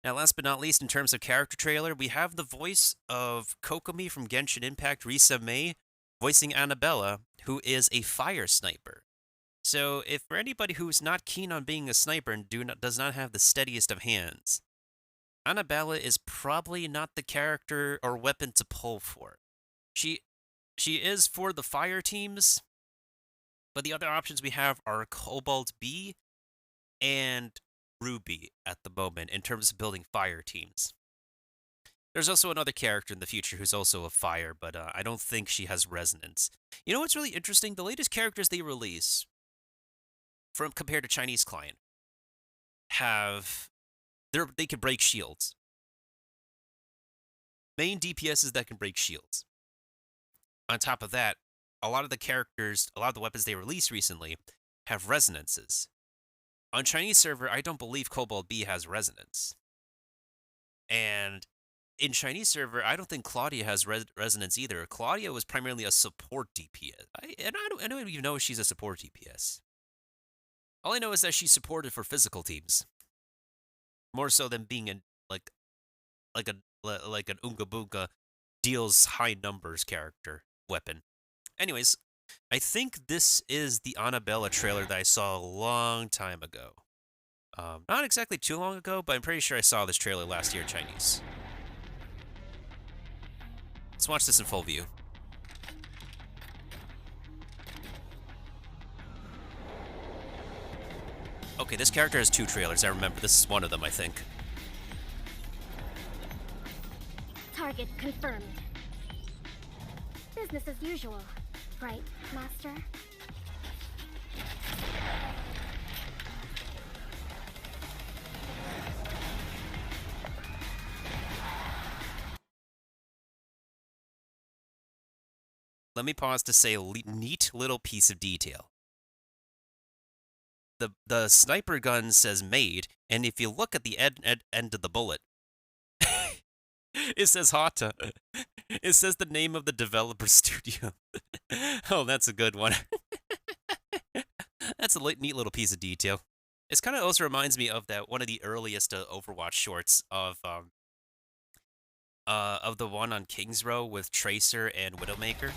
A: Now, last but not least, in terms of character trailer, we have the voice of Kokomi from Genshin Impact, Risa May, voicing Annabella, who is a fire sniper. So, if for anybody who's not keen on being a sniper and does not have the steadiest of hands, Annabella is probably not the character or weapon to pull for. She is for the fire teams, but the other options we have are Cobalt B and Ruby at the moment in terms of building fire teams. There's also another character in the future who's also a fire, but I don't think she has resonance. You know what's really interesting? The latest characters they release, from compared to Chinese client, they can break shields. Main DPSs that can break shields. On top of that, a lot of the weapons they released recently have resonances. On Chinese server, I don't believe Cobalt B has resonance. And in Chinese server, I don't think Claudia has resonance either. Claudia was primarily a support DPS. I don't even know if she's a support DPS. All I know is that she's supported for physical teams. More so than being an an Unga Boonga deals high numbers character weapon. Anyways, I think this is the Annabella trailer that I saw a long time ago. Not exactly too long ago, but I'm pretty sure I saw this trailer last year in Chinese. Let's watch this in full view. Okay, this character has 2 trailers, I remember. This is one of them, I think.
I: Target confirmed. Business as usual, right, Master?
A: Let me pause to say a neat little piece of detail. The sniper gun says made, and if you look at the end of the bullet, it says Hata. It says the name of the developer studio. Oh, that's a good one. That's a neat little piece of detail. It's kind of also reminds me of one of the earliest Overwatch shorts of the one on King's Row with Tracer and Widowmaker.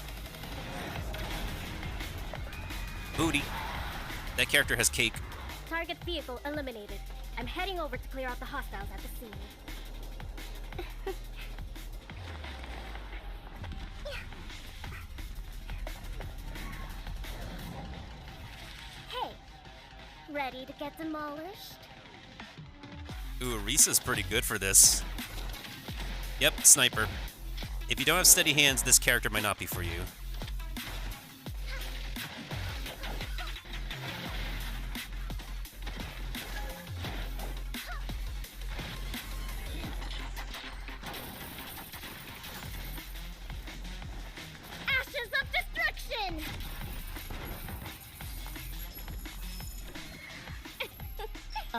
A: Booty. That character has cake.
I: Target vehicle eliminated. I'm heading over to clear out the hostiles at the scene. Hey, ready to get demolished?
A: Ooh, Risa's pretty good for this. Yep, sniper. If you don't have steady hands, this character might not be for you.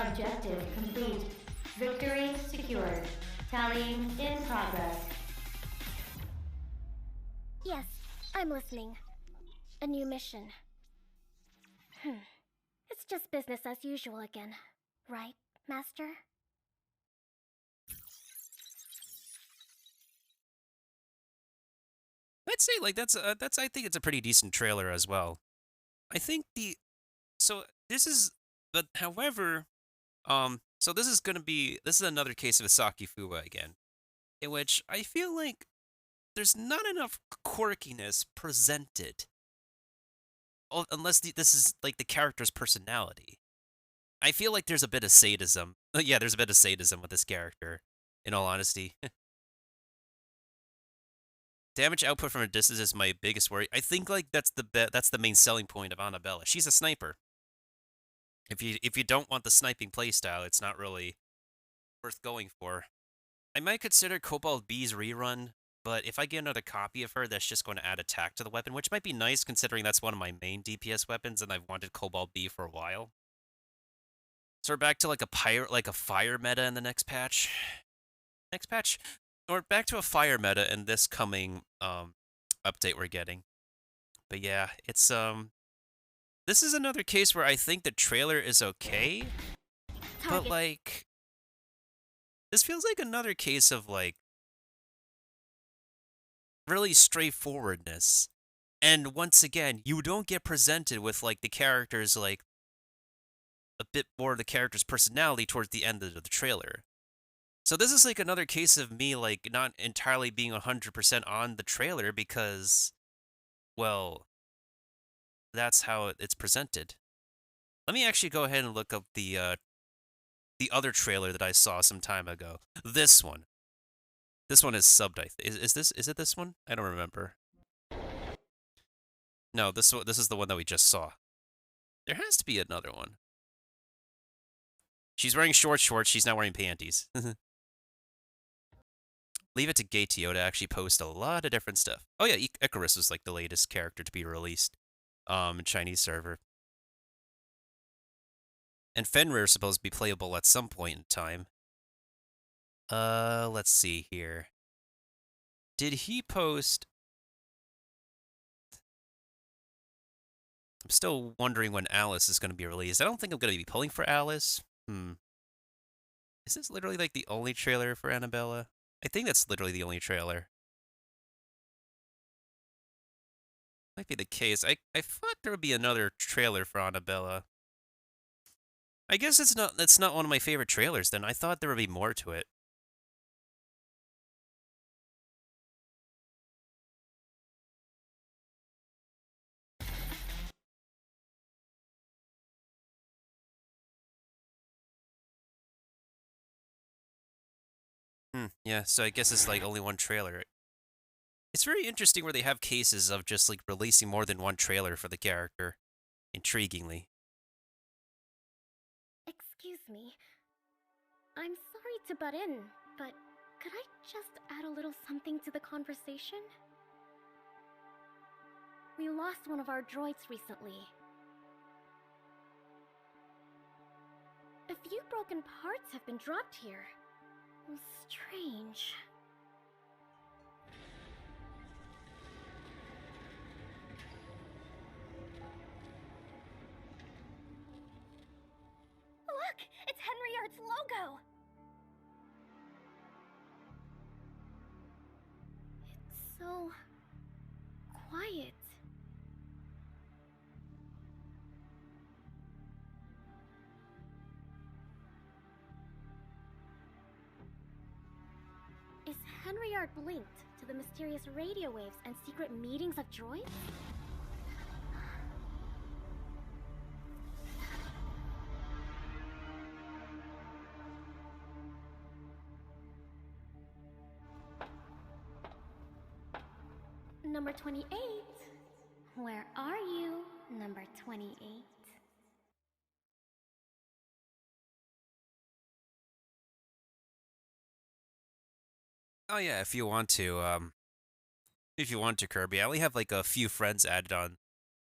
J: Objective complete. Victory secured. Tallying in progress.
I: Yes, I'm listening. A new mission. It's just business as usual again. Right, Master?
A: I'd say like that's I think it's a pretty decent trailer as well. I think this is, but however, so this is another case of Asaki Fuwa again, in which I feel like there's not enough quirkiness presented, unless this is like the character's personality. I feel like there's a bit of sadism. Yeah, there's a bit of sadism with this character, in all honesty. Damage output from a distance is my biggest worry. I think like that's the main selling point of Annabella. She's a sniper. If you don't want the sniping playstyle, it's not really worth going for. I might consider Cobalt B's rerun, but if I get another copy of her, that's just going to add attack to the weapon, which might be nice considering that's one of my main DPS weapons, and I've wanted Cobalt B for a while. So we're back to like a fire meta in the next patch. Next patch, or back to a fire meta in this coming update we're getting. But yeah, it's this is another case where I think the trailer is okay, but like this feels like another case of like really straightforwardness. And once again, you don't get presented with like the characters like a bit more of the character's personality towards the end of the trailer. So this is like another case of me like not entirely being 100% on the trailer because, well, that's how it's presented. Let me actually go ahead and look up the other trailer that I saw some time ago. This one. This one is subbed. Is it this one? I don't remember. No, this is the one that we just saw. There has to be another one. She's wearing shorts. She's not wearing panties. Leave it to Gaetio to actually post a lot of different stuff. Oh yeah, Icarus was like the latest character to be released in Chinese server. And Fenrir is supposed to be playable at some point in time. Let's see here. Did he post... I'm still wondering when Alice is going to be released. I don't think I'm going to be pulling for Alice. Is this literally like the only trailer for Annabella? I think that's literally the only trailer. Might be the case. I thought there would be another trailer for Annabella. I guess that's not one of my favorite trailers then. I thought there would be more to it. Yeah, so I guess it's like only one trailer. It's very interesting where they have cases of just like releasing more than one trailer for the character. Intriguingly.
I: Excuse me. I'm sorry to butt in, but could I just add a little something to the conversation? We lost one of our droids recently. A few broken parts have been dropped here. Strange.
D: Look! It's Henry Art's logo!
I: It's so... quiet. Is Henry Art linked to the mysterious radio waves and secret meetings of droids? Number 28. Where are you, number 28?
A: Oh yeah, if you want to, Kirby. I only have like a few friends added on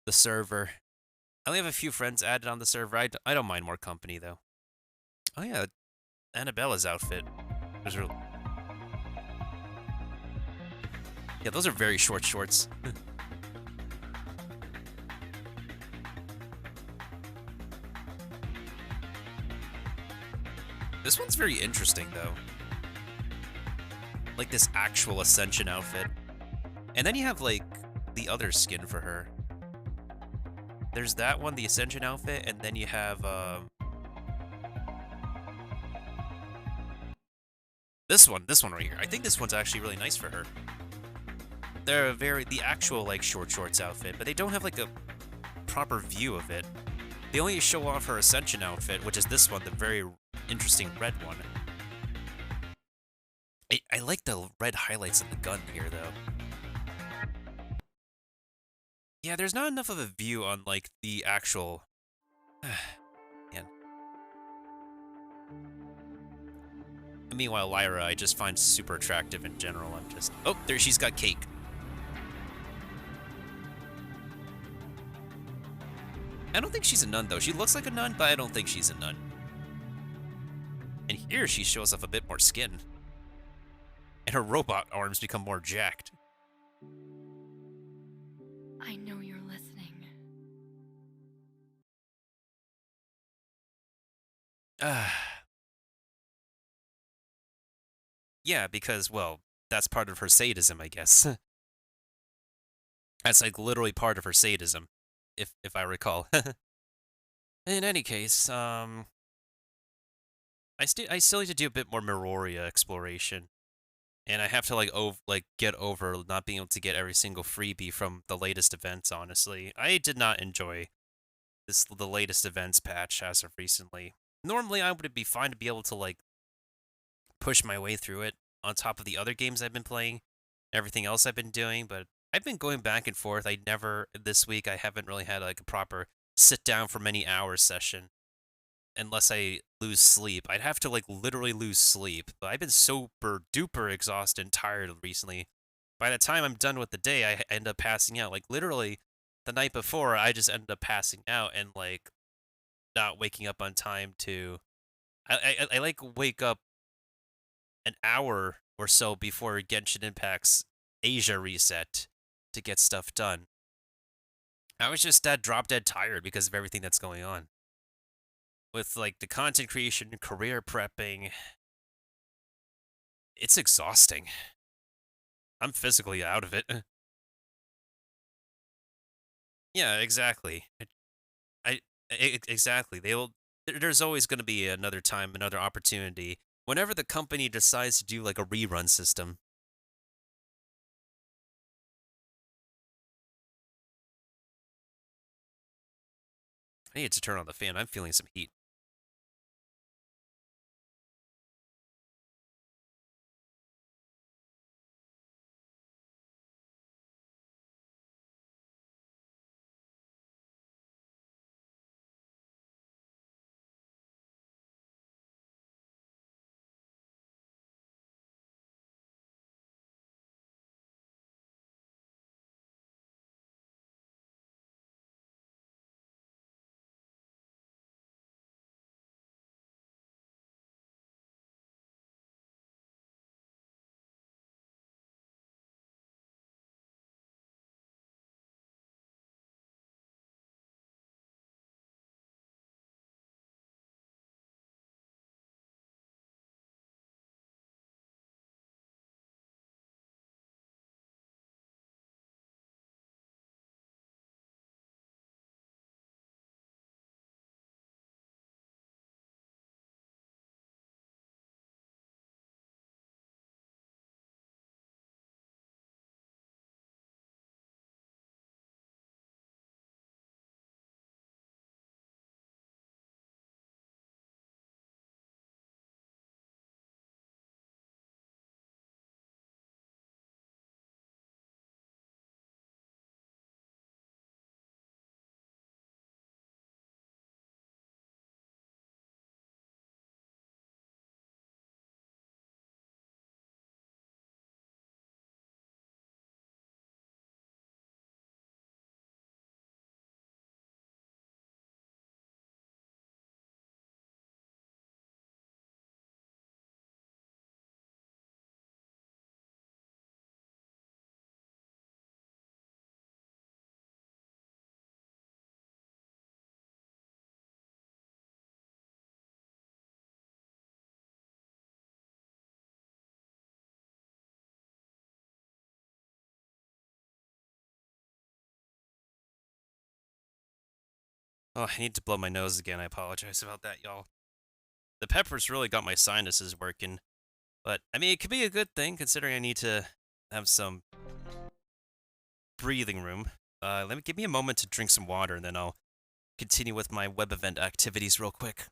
A: the server. I only have a few friends added on the server. I don't mind more company though. Oh yeah, Annabella's outfit was real. Yeah, those are very short shorts. This one's very interesting though. Like this actual Ascension outfit. And then you have like the other skin for her. There's that one, the Ascension outfit, and then you have this one right here. I think this one's actually really nice for her. They're the actual like short shorts outfit, but they don't have like a proper view of it. They only show off her Ascension outfit, which is this one, the very interesting red one. I like the red highlights of the gun here though. Yeah, there's not enough of a view on like the actual man. Meanwhile, Lyra, I just find super attractive in general. I'm just... Oh, there she's got cake. I don't think she's a nun, though. She looks like a nun, but I don't think she's a nun. And here she shows off a bit more skin. And her robot arms become more jacked.
G: I know you're listening.
A: Yeah, because, well, that's part of her sadism, I guess. That's like literally part of her sadism, if I recall. In any case, I still need to do a bit more Meroria exploration, and I have to get over not being able to get every single freebie from the latest events. Honestly, I did not enjoy the latest events patch as of recently. Normally, I would be fine to be able to like push my way through it on top of the other games I've been playing, everything else I've been doing, but I've been going back and forth. This week I haven't really had like a proper sit down for many hours session unless I lose sleep. I'd have to like literally lose sleep, but I've been super duper exhausted and tired recently. By the time I'm done with the day, I end up passing out. Like literally the night before, I just ended up passing out and like not waking up on time to I like wake up an hour or so before Genshin Impact's Asia reset to get stuff done. I was just that drop dead tired because of everything that's going on. With like the content creation, career prepping, it's exhausting. I'm physically out of it. Yeah, exactly. Exactly. There's always going to be another time, another opportunity. Whenever the company decides to do like a rerun system, I need to turn on the fan. I'm feeling some heat. Oh, I need to blow my nose again. I apologize about that, y'all. The peppers really got my sinuses working. But, I mean, it could be a good thing, considering I need to have some breathing room. Give me a moment to drink some water, and then I'll continue with my web event activities real quick.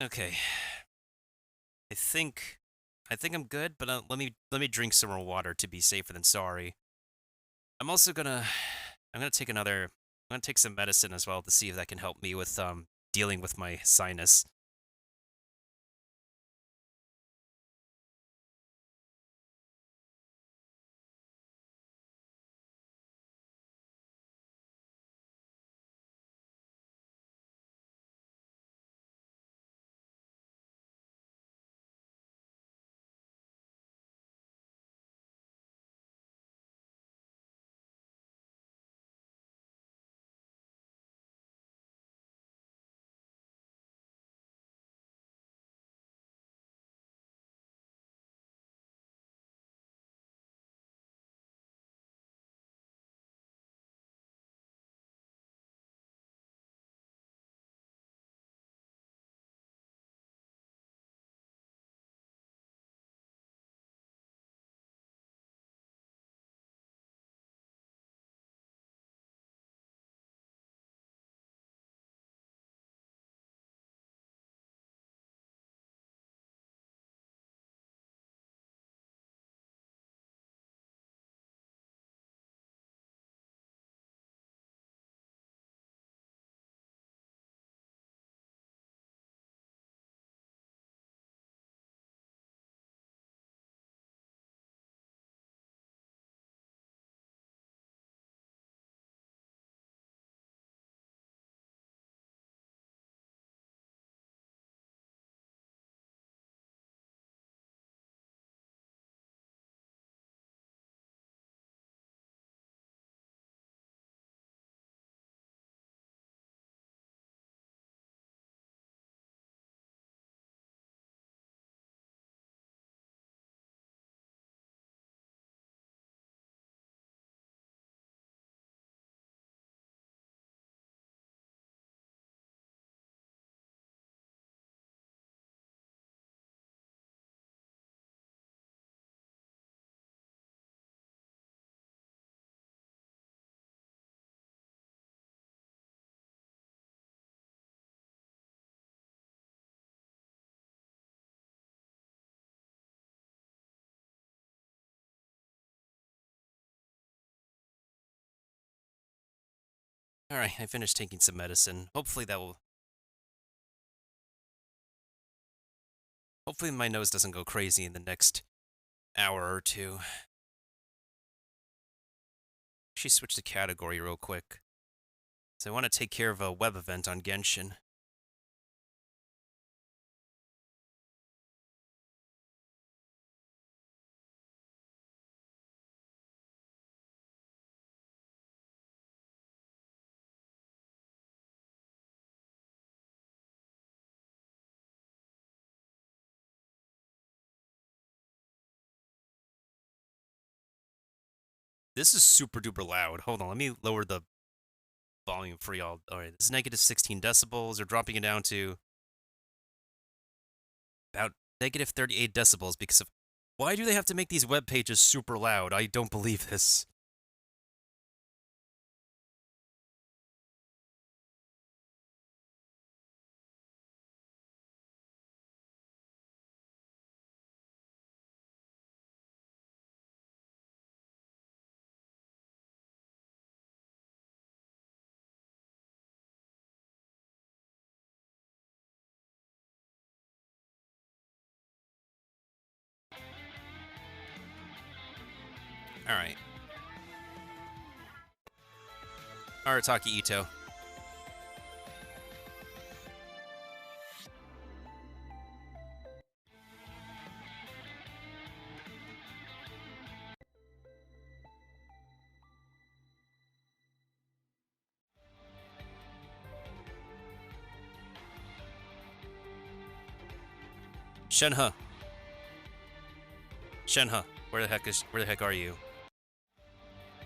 A: Okay. I think... I think I'm good, but let me drink some more water to be safer than sorry. I'm also gonna... I'm gonna take another... I'm gonna take some medicine as well to see if that can help me with, dealing with my sinus. Alright, I finished taking some medicine. Hopefully that will... Hopefully my nose doesn't go crazy in the next hour or two. She switched the category real quick. So I want to take care of a web event on Genshin. This is super duper loud. Hold on, let me lower the volume for y'all. Alright, this is negative 16 decibels. They're dropping it down to about negative 38 decibels because of... Why do they have to make these web pages super loud? I don't believe this. Alright. Arataki Ito. Shenhe. Shenhe, where the heck are you?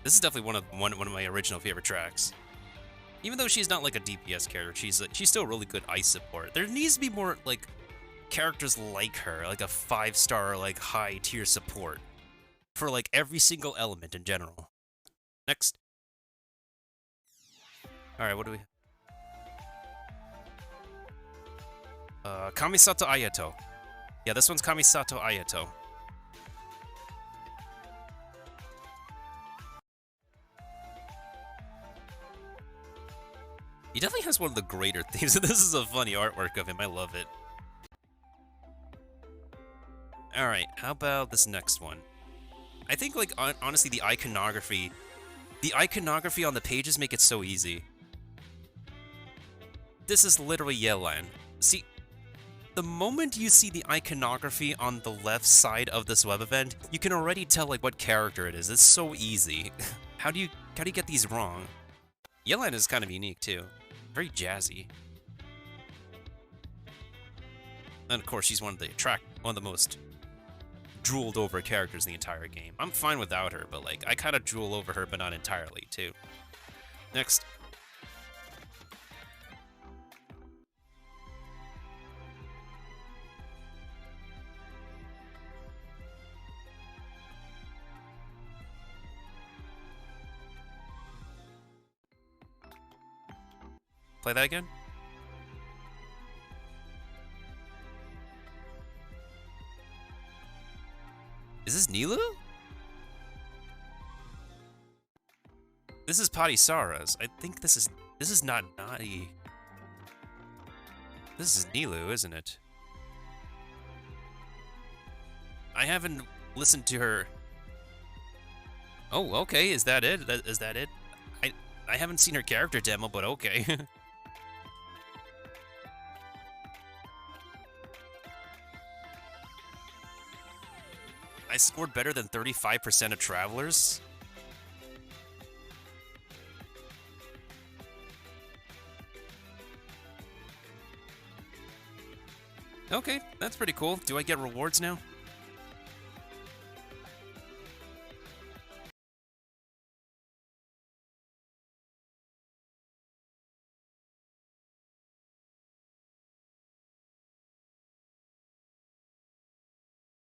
A: This is definitely one of my original favorite tracks. Even though she's not like a DPS character, she's still really good ice support. There needs to be more like characters like her, like a 5-star like high tier support for like every single element in general. Next. All right, what do we? Kamisato Ayato. Yeah, this one's Kamisato Ayato. He definitely has one of the greater themes. This is a funny artwork of him. I love it. Alright, how about this next one? I think, like, honestly, the iconography on the pages make it so easy. This is literally Yelan. See, the moment you see the iconography on the left side of this web event, you can already tell, like, what character it is. It's so easy. How do you get these wrong? Yelan is kind of unique, too. Very jazzy. And of course, she's one of the most drooled over characters in the entire game. I'm fine without her, but like, I kind of drool over her, but not entirely, too. Next. Play that again? Is this Nilu? This is Patisara's. I think this is not Nadi. This is Nilu, isn't it? I haven't listened to her. Oh, okay. Is that it? Is that it? I haven't seen her character demo, but okay. I scored better than 35% of travelers. Okay, that's pretty cool. Do I get rewards now?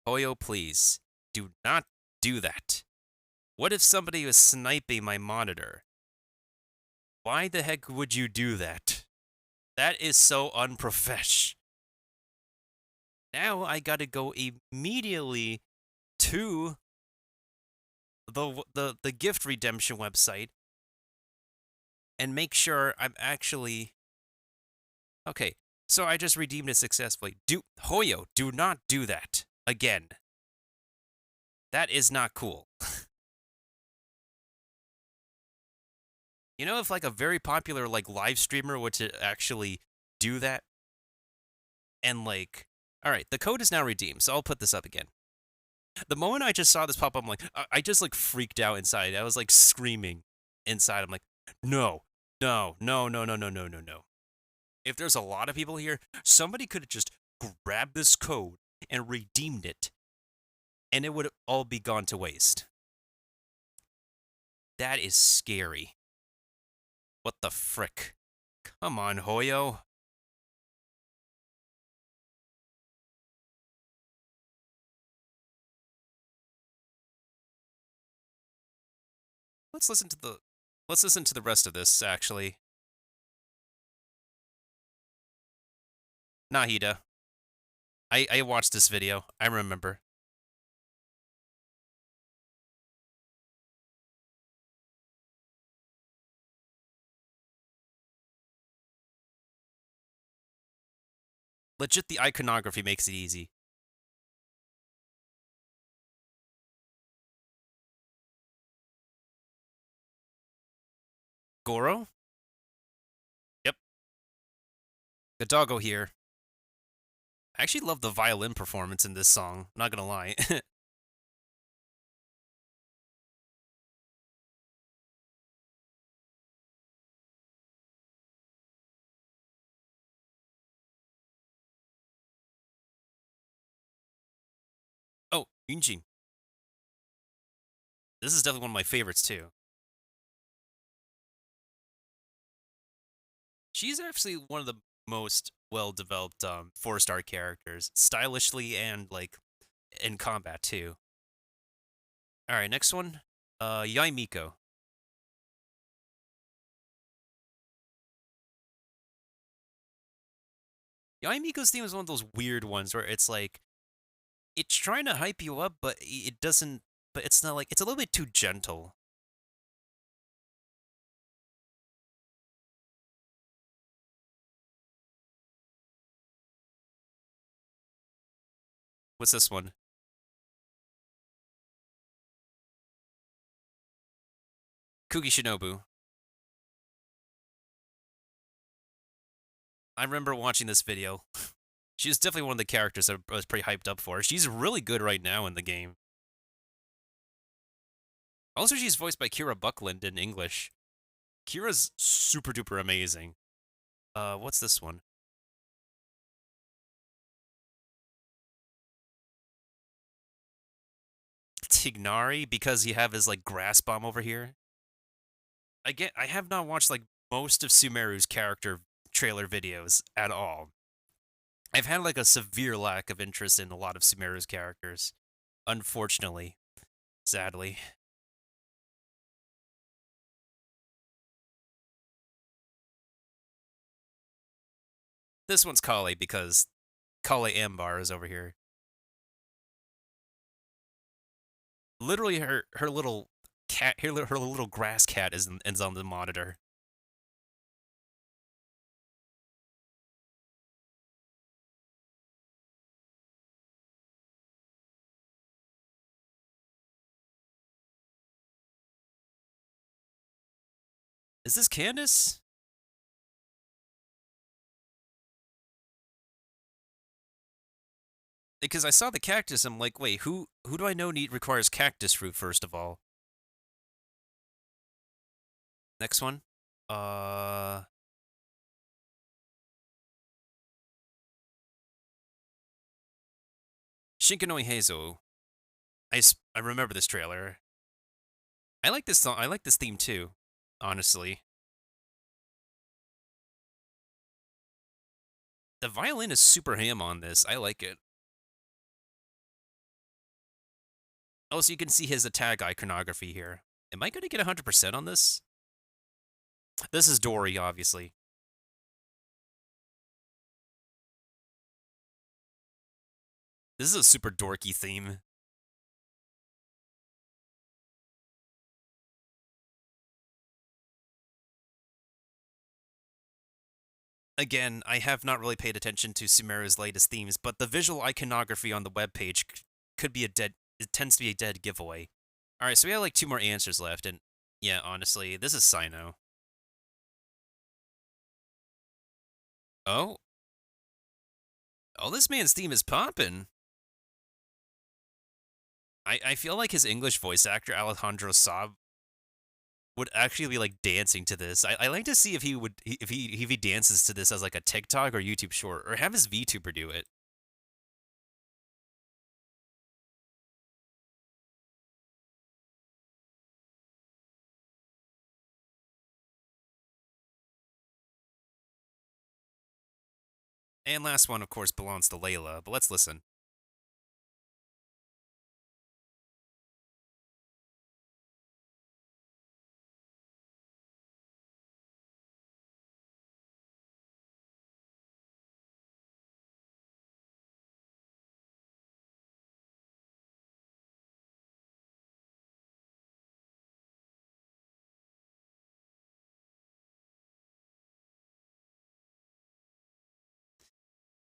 A: Hoyo, please. Do not do that. What if somebody was sniping my monitor? Why the heck would you do that? That is so unprofesh. Now I gotta go immediately to the gift redemption website and make sure I'm actually... Okay, so I just redeemed it successfully. Hoyo, do not do that again. That is not cool. You know, if like a very popular like live streamer were to actually do that, and like, all right, the code is now redeemed, so I'll put this up again. The moment I just saw this pop up, I'm like, I just like freaked out inside. I was like screaming inside. I'm like, no, no, no, no, no, no, no, no, no. If there's a lot of people here, somebody could have just grabbed this code and redeemed it, and it would all be gone to waste. That is scary. What the frick? Come on, Hoyo. Let's listen to the rest of this, actually. Nahida. I watched this video. I remember. Legit, the iconography makes it easy. Goro? Yep. The doggo here. I actually love the violin performance in this song, not gonna lie. Oh, Yunjin. This is definitely one of my favorites, too. She's actually one of the most well-developed 4-star characters, stylishly and, like, in combat, too. Alright, next one. Yai Miko. Yai Miko's theme is one of those weird ones where it's like, it's trying to hype you up, but it doesn't, but it's not like, it's a little bit too gentle. What's this one? Kugi Shinobu. I remember watching this video. She's definitely one of the characters that I was pretty hyped up for. She's really good right now in the game. Also, she's voiced by Kira Buckland in English. Kira's super duper amazing. What's this one? Tignari, because you have his like grass bomb over here. I have not watched like most of Sumeru's character trailer videos at all. I've had like a severe lack of interest in a lot of Sumeru's characters. Unfortunately. Sadly. This one's Kale because Kale Ambar is over here. Literally, her little cat, her little grass cat is on the monitor. Is this Candace? Because I saw the cactus, I'm like, wait, who do I know requires cactus fruit first of all? Next one. Shinkanoi Heizo. I remember this trailer. I like this song. I like this theme too, honestly. The violin is super ham on this. I like it. Also, you can see his attack iconography here. Am I going to get 100% on this? This is Dory, obviously. This is a super dorky theme. again, I have not really paid attention to Sumeru's latest themes, but the visual iconography on the webpage could be a dead. It tends to be a dead giveaway. All right, so we have like 2 more answers left, and yeah, honestly, this is Sino. Oh, oh, this man's theme is poppin'. I feel like his English voice actor Alejandro Saab would actually be like dancing to this. I like to see if he dances to this as like a TikTok or YouTube short, or have his VTuber do it. And last one, of course, belongs to Layla, but let's listen.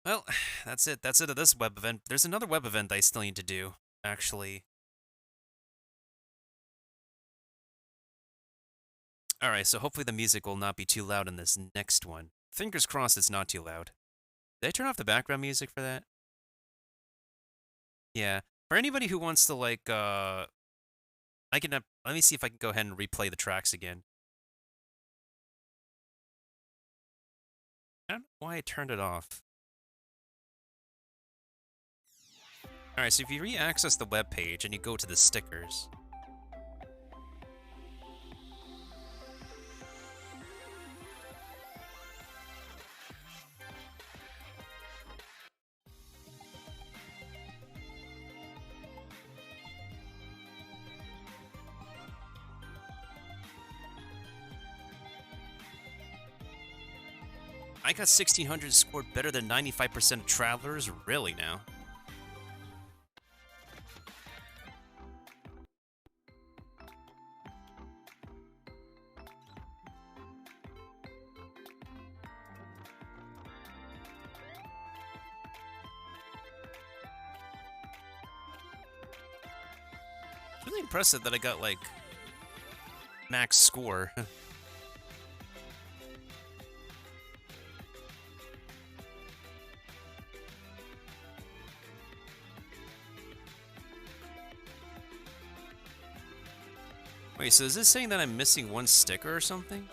A: Well, that's it. That's it of this web event. There's another web event I still need to do, actually. Alright, so hopefully the music will not be too loud in this next one. Fingers crossed it's not too loud. Did I turn off the background music for that? Yeah. For anybody who wants to, like, I can, let me see if I can go ahead and replay the tracks again. I don't know why I turned it off. Alright, so if you re-access the web page and you go to the stickers, I got 1600 scored better than 95% of travelers? Really now? It's really impressive that I got, like, max score. Wait, so is this saying that I'm missing one sticker or something?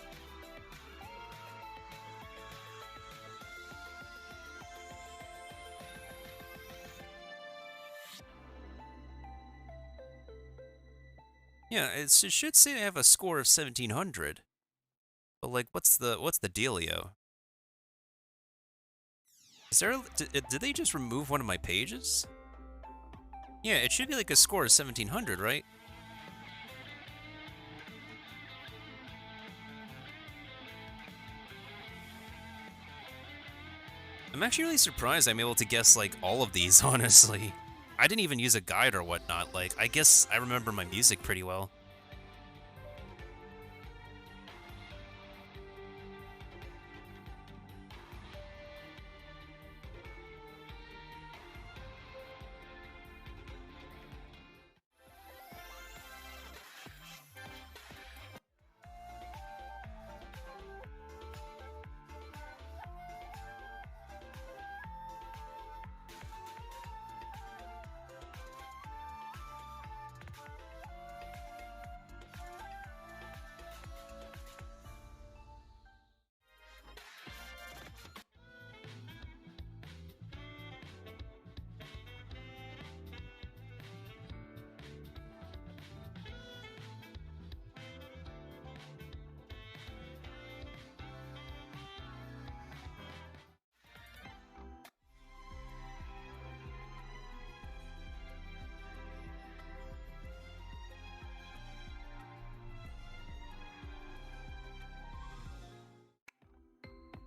A: Yeah, it should say I have a score of 1700. But like, what's the dealio? Is there? Did they just remove one of my pages? Yeah, it should be like a score of 1700, right? I'm actually really surprised I'm able to guess, like, all of these, honestly. I didn't even use a guide or whatnot, like, I guess I remember my music pretty well.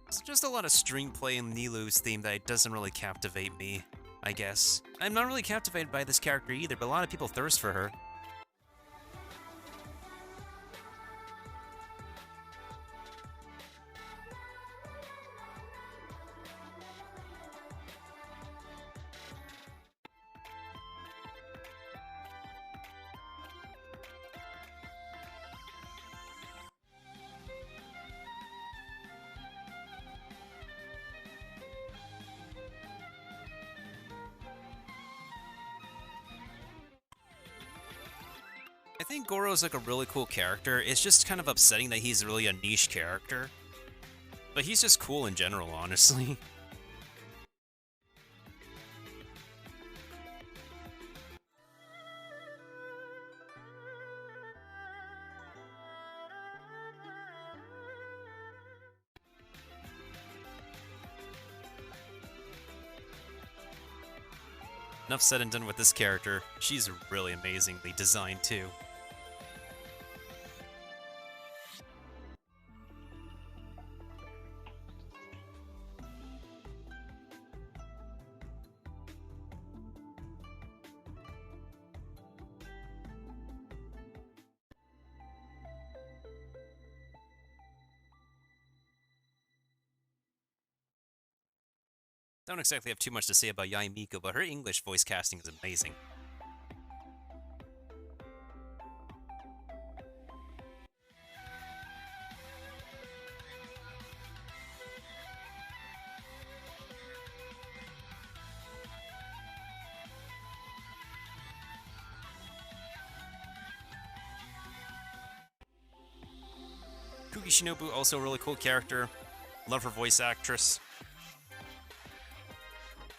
A: It's just a lot of string play in Nilou's theme that doesn't really captivate me, I guess. I'm not really captivated by this character either, but a lot of people thirst for her. think Goro's like a really cool character. It's just kind of upsetting that he's really a niche character. But he's just cool in general, honestly. Enough said and done with this character. She's really amazingly designed too. Don't exactly have too much to say about Yai Miko, but her English voice casting is amazing. Kuki Shinobu, also a really cool character. Love her voice actress.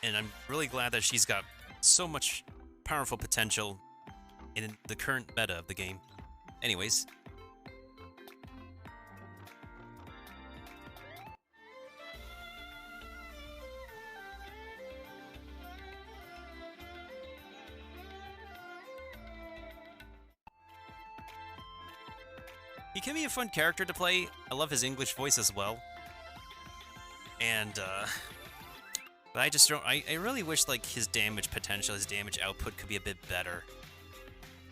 A: And I'm really glad that she's got so much powerful potential in the current meta of the game. Anyways. He can be a fun character to play. I love his English voice as well. And, but I just don't... I really wish, like, his damage potential, his damage output could be a bit better.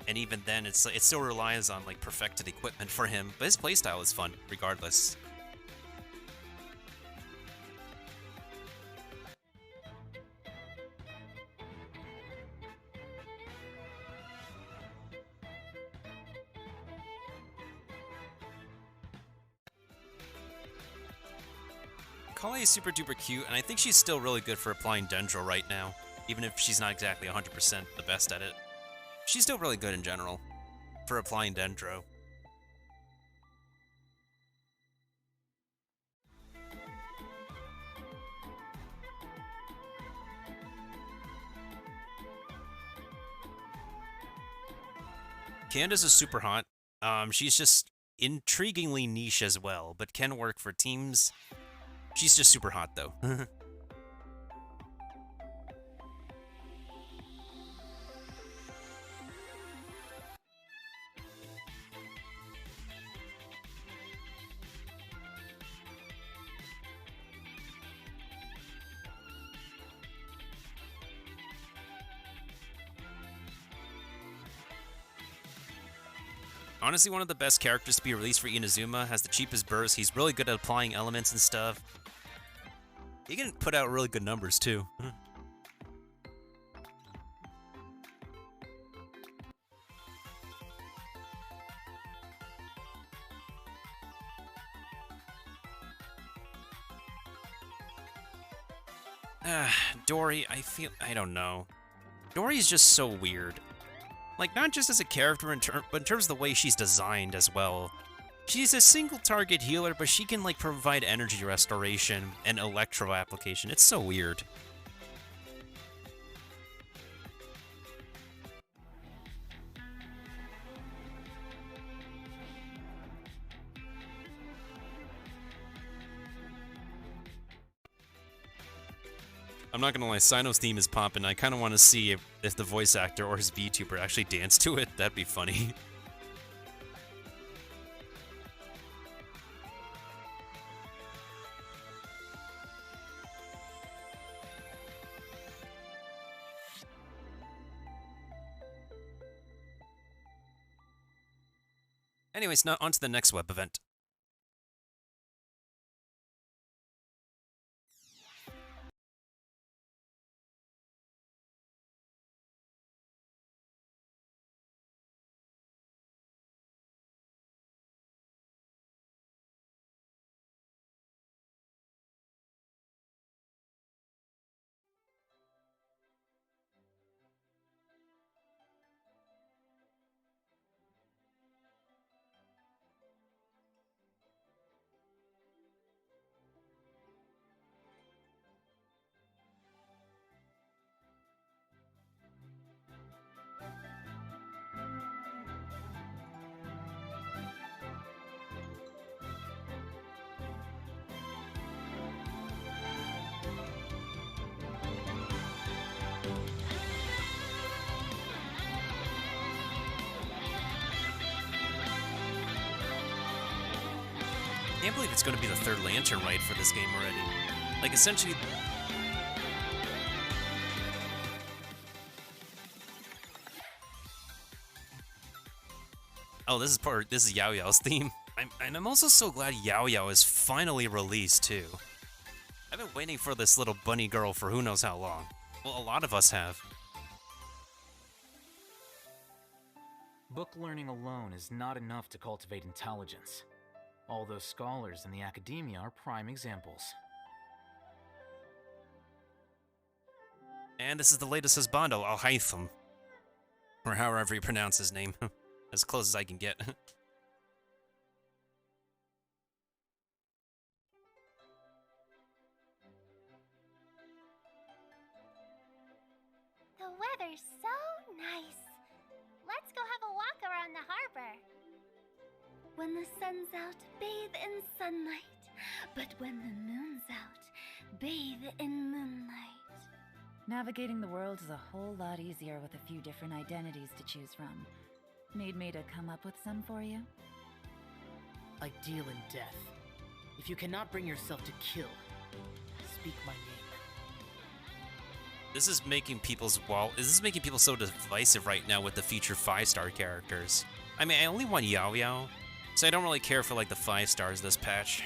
A: And even then, it still relies on, like, perfected equipment for him. But his playstyle is fun, regardless. Kali is super duper cute, and I think she's still really good for applying Dendro right now, even if she's not exactly 100% the best at it. She's still really good in general for applying Dendro. Candace is super hot. She's just intriguingly niche as well, but can work for teams. She's just super hot, though. Honestly, one of the best characters to be released for Inazuma. Has the cheapest burst. He's really good at applying elements and stuff. He can put out really good numbers, too. Dory, I don't know. Dory's just so weird. Like, not just as a character, but in terms of the way she's designed as well. She's a single target healer, but she can, like, provide energy restoration and electro application. It's so weird. I'm not gonna lie, Sino's theme is popping. I kind of want to see if the voice actor or his VTuber actually dance to it. That'd be funny. Anyways, now on to the next web event. can't believe it's going to be the third lantern ride for this game already. Like, essentially... Oh, this is Yao Yao's theme. I'm also so glad Yao Yao is finally released, too. I've been waiting for this little bunny girl for who knows how long. Well, a lot of us have.
K: Book learning alone is not enough to cultivate intelligence. All those scholars in the academia are prime examples.
A: And this is the latest husbando, Al Haytham. Or however you pronounce his name. As close as I can get.
D: The weather's so nice. Let's go have a walk around the harbor. When the sun's out, bathe in sunlight. But when the moon's out, bathe in moonlight.
G: Navigating the world is a whole lot easier with a few different identities to choose from. Need me to come up with some for you?
L: I deal in death. If you cannot bring yourself to kill, speak my name.
A: This is making people so divisive right now with the future 5-star characters. I mean, I only want Yao Yao, so I don't really care for like the 5 stars this patch.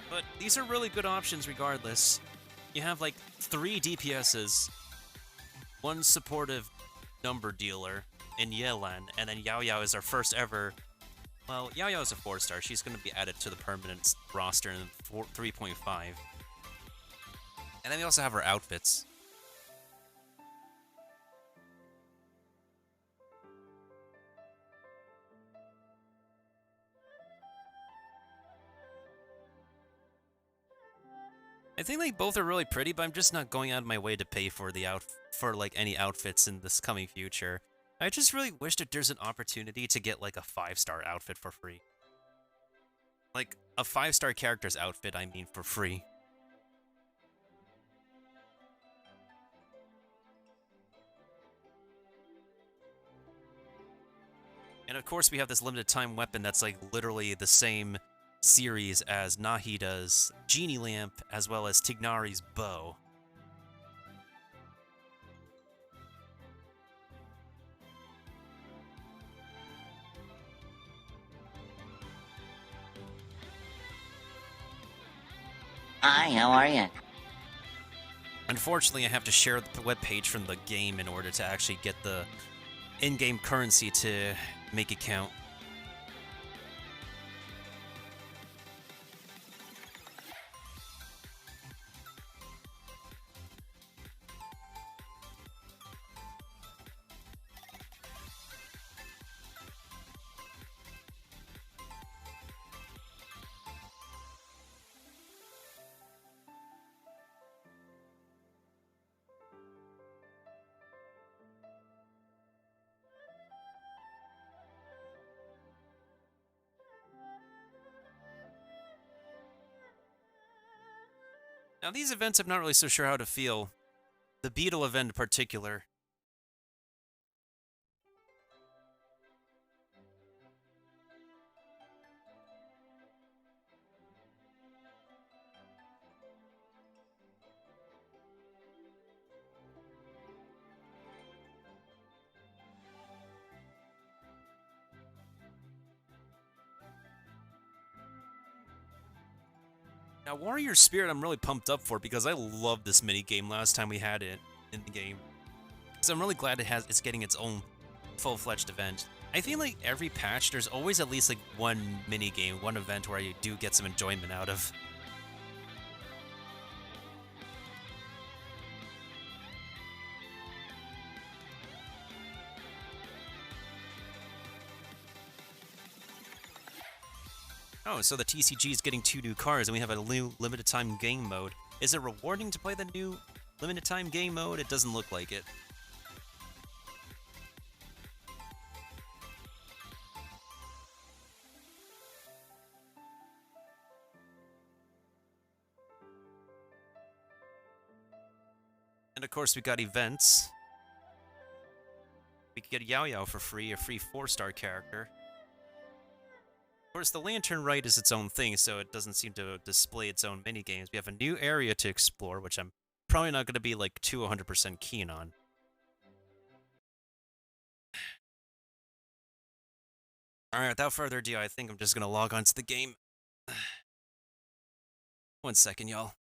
A: But these are really good options regardless. You have like 3 DPSs, 1 supportive number dealer in Yelan, and then Yao Yao is our first ever... Well, Yao Yao is a 4-star. She's going to be added to the permanent roster in 3.5. And then we also have her outfits. I think like both are really pretty, but I'm just not going out of my way to pay for like any outfits in this coming future. I just really wish that there's an opportunity to get like a 5-star outfit for free. Like a 5-star character's outfit, I mean, for free. And of course we have this limited time weapon that's like literally the same series as Nahida's Genie Lamp, as well as Tignari's Bow.
M: Hi, how are you?
A: Unfortunately, I have to share the webpage from the game in order to actually get the in-game currency to make it count. Now, these events I'm not really so sure how to feel. The Beetle event in particular. Now, Warrior Spirit I'm really pumped up for because I loved this mini-game last time we had it in the game. So I'm really glad it's getting its own full-fledged event. I feel like every patch there's always at least like one mini-game, one event where you do get some enjoyment out of. Oh, so the TCG is getting 2 new cards, and we have a new limited time game mode. Is it rewarding to play the new limited time game mode? It doesn't look like it. And of course, we got events. We could get Yao Yao for free, a free 4-star character. Of course, the Lantern Rite is its own thing, so it doesn't seem to display its own minigames. We have a new area to explore, which I'm probably not going to be like 200% keen on. Alright, without further ado, I think I'm just going to log on to the game. 1 second, y'all.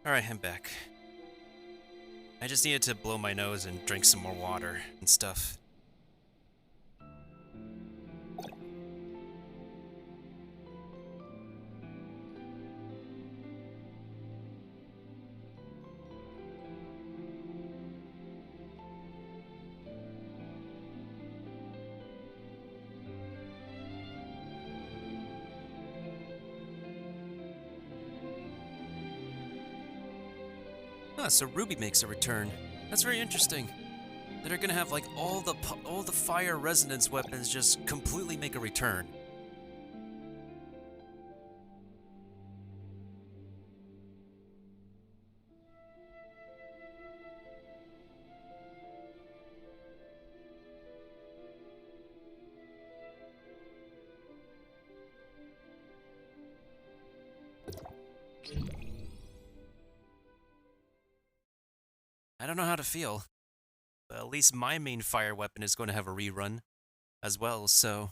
A: Alright, I'm back. I just needed to blow my nose and drink some more water and stuff. Ah, so Ruby makes a return. That's very interesting. That are gonna have like all the fire resonance weapons just completely make a return. I don't know how to feel. But at least my main fire weapon is going to have a rerun as well, so...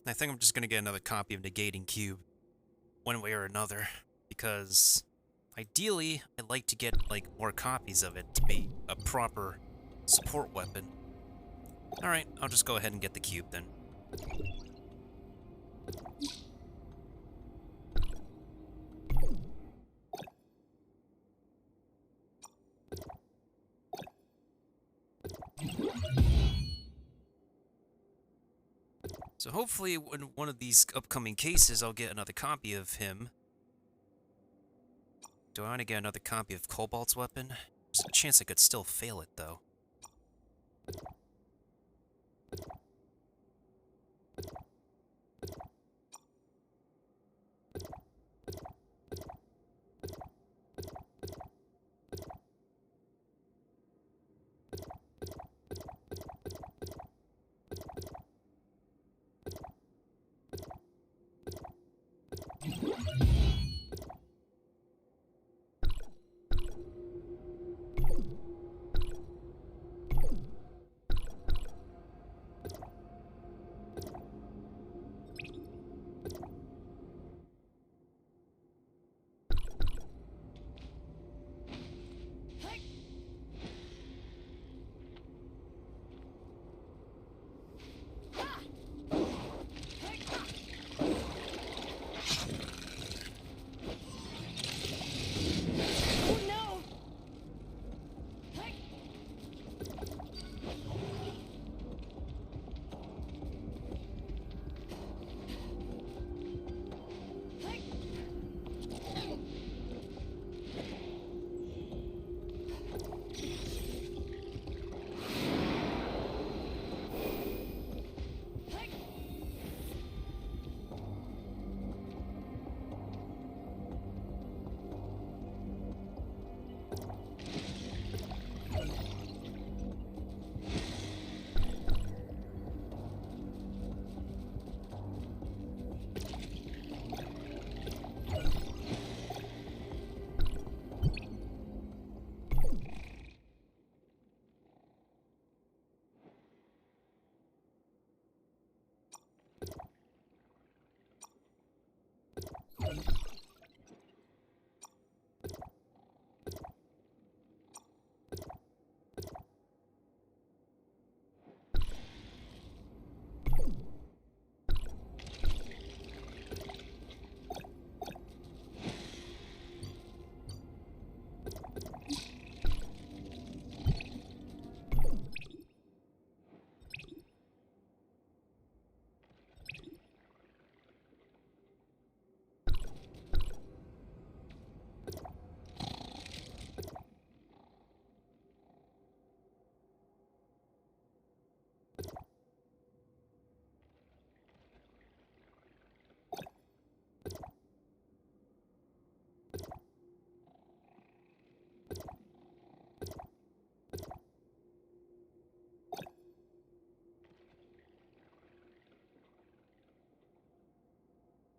A: I think I'm just gonna get another copy of Negating Cube, one way or another, because ideally I'd like to get like more copies of it to be a proper support weapon. Alright, I'll just go ahead and get the cube then. So hopefully in one of these upcoming cases I'll get another copy of him. Do I want to get another copy of Cobalt's weapon? There's a chance I could still fail it though.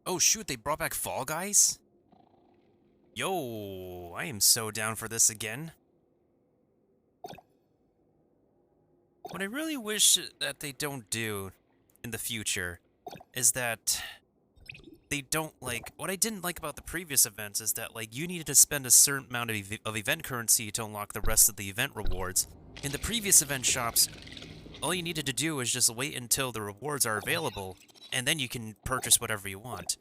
A: Oh shoot, they brought back Fall Guys? Yo, I am so down for this again. What I really wish that they don't do in the future is that they don't, like, what I didn't like about the previous events is that, like, you needed to spend a certain amount of event currency to unlock the rest of the event rewards. In the previous event shops, all you needed to do is just wait until the rewards are available, and then you can purchase whatever you want.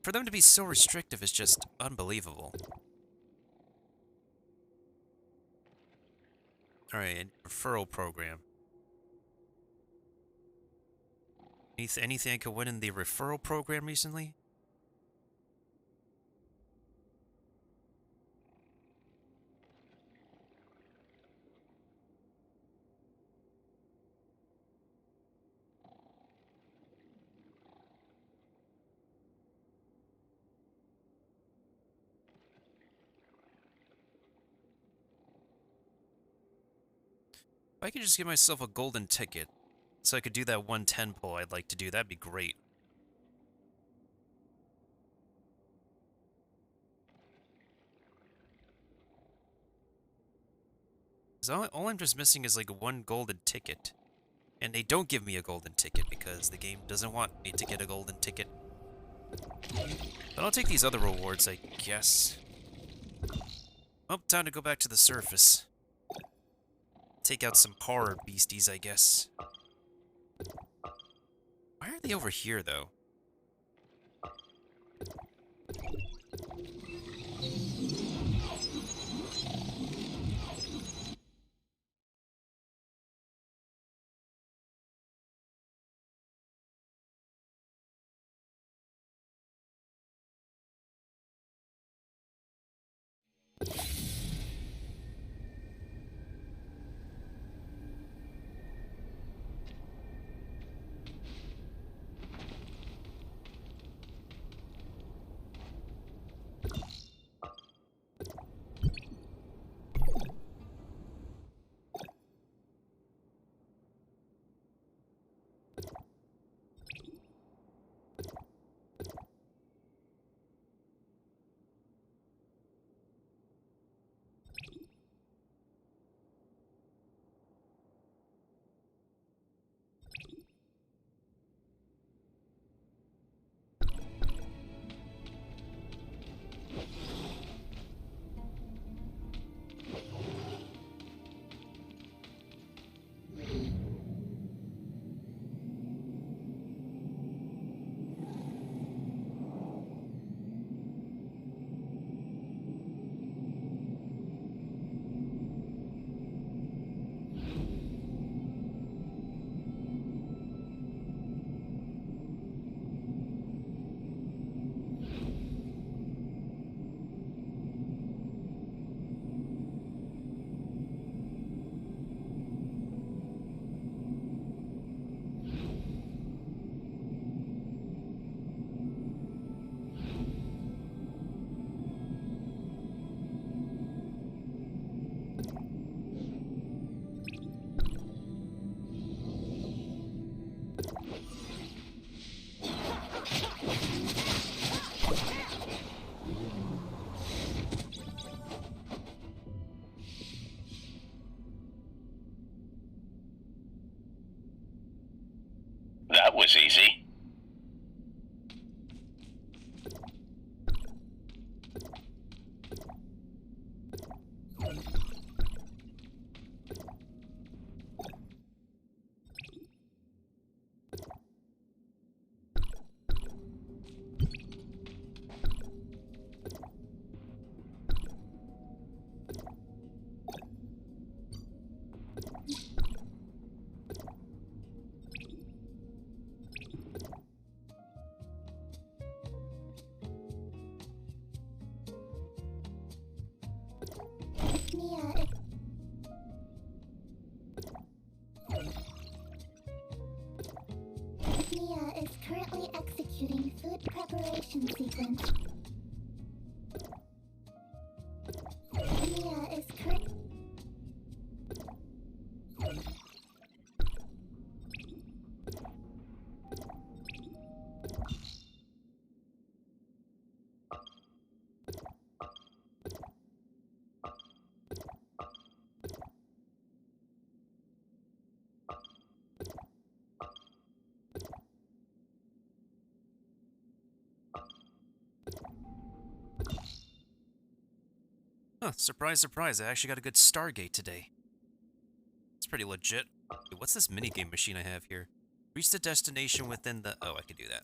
A: For them to be so restrictive is just unbelievable. Alright, referral program. Anything I could win in the referral program recently? If I could just give myself a golden ticket, so I could do that 110 pull I'd like to do, that'd be great. All I'm just missing is like one golden ticket. And they don't give me a golden ticket because the game doesn't want me to get a golden ticket. But I'll take these other rewards, I guess. Oh, time to go back to the surface. Take out some horror beasties, I guess. Why are they over here, though? Huh, surprise, surprise, I actually got a good Stargate today. It's pretty legit. Wait, what's this minigame machine I have here? Reach the destination within the... Oh, I can do that.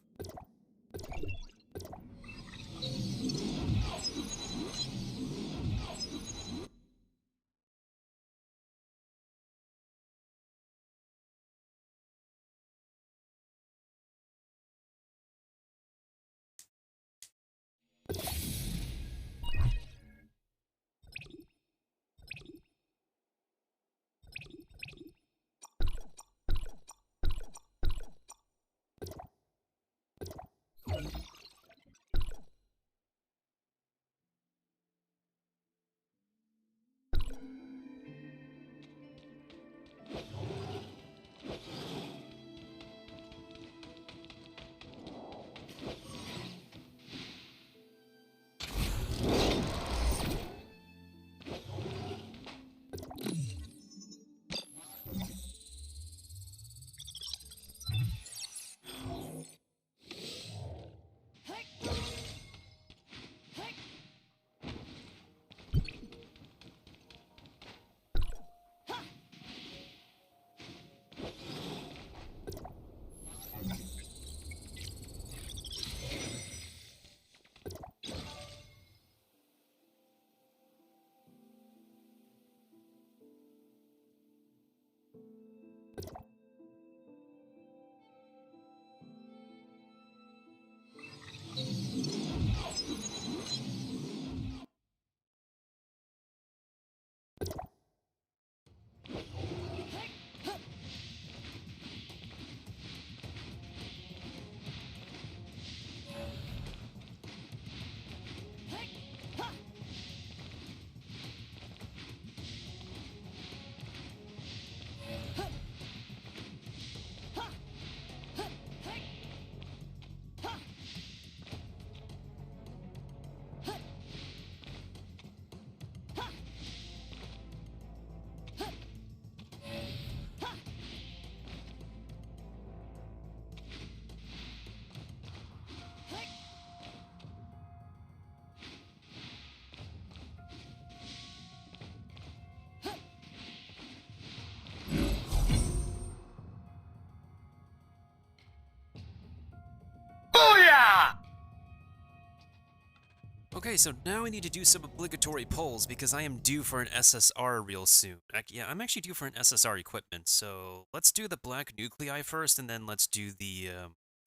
A: Okay, so now I need to do some obligatory polls because I am due for an SSR real soon. Yeah, I'm actually due for an SSR equipment, so let's do the black nuclei first, and then let's do the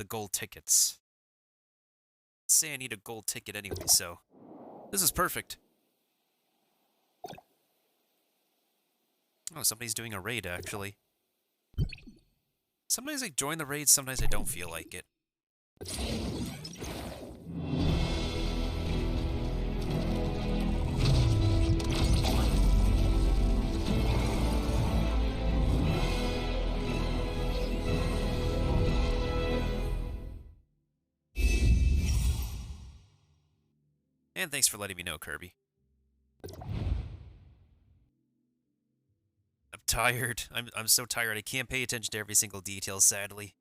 A: gold tickets. Let's say I need a gold ticket anyway, so this is perfect. Oh, somebody's doing a raid, actually. Sometimes I join the raid, sometimes I don't feel like it. And thanks for letting me know, Kirby. I'm tired. I'm so tired. I can't pay attention to every single detail, sadly.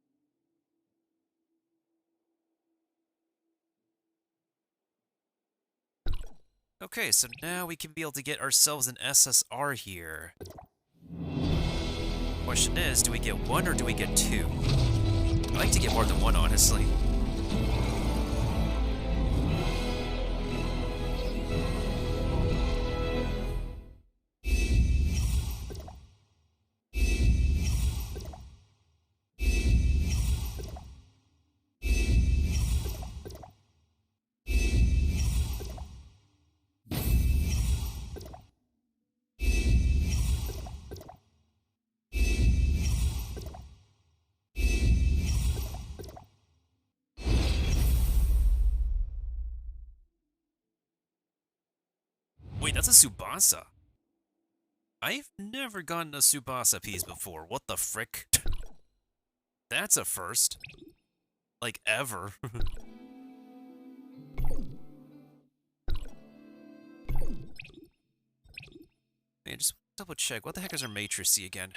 A: Okay, so now we can be able to get ourselves an SSR here. Question is, do we get one or do we get two? I'd like to get more than one, honestly. Wait, that's a Tsubasa. I've never gotten a Tsubasa piece before. What the frick? That's a first. Like, ever. Hey, just double check. What the heck is our matricy again?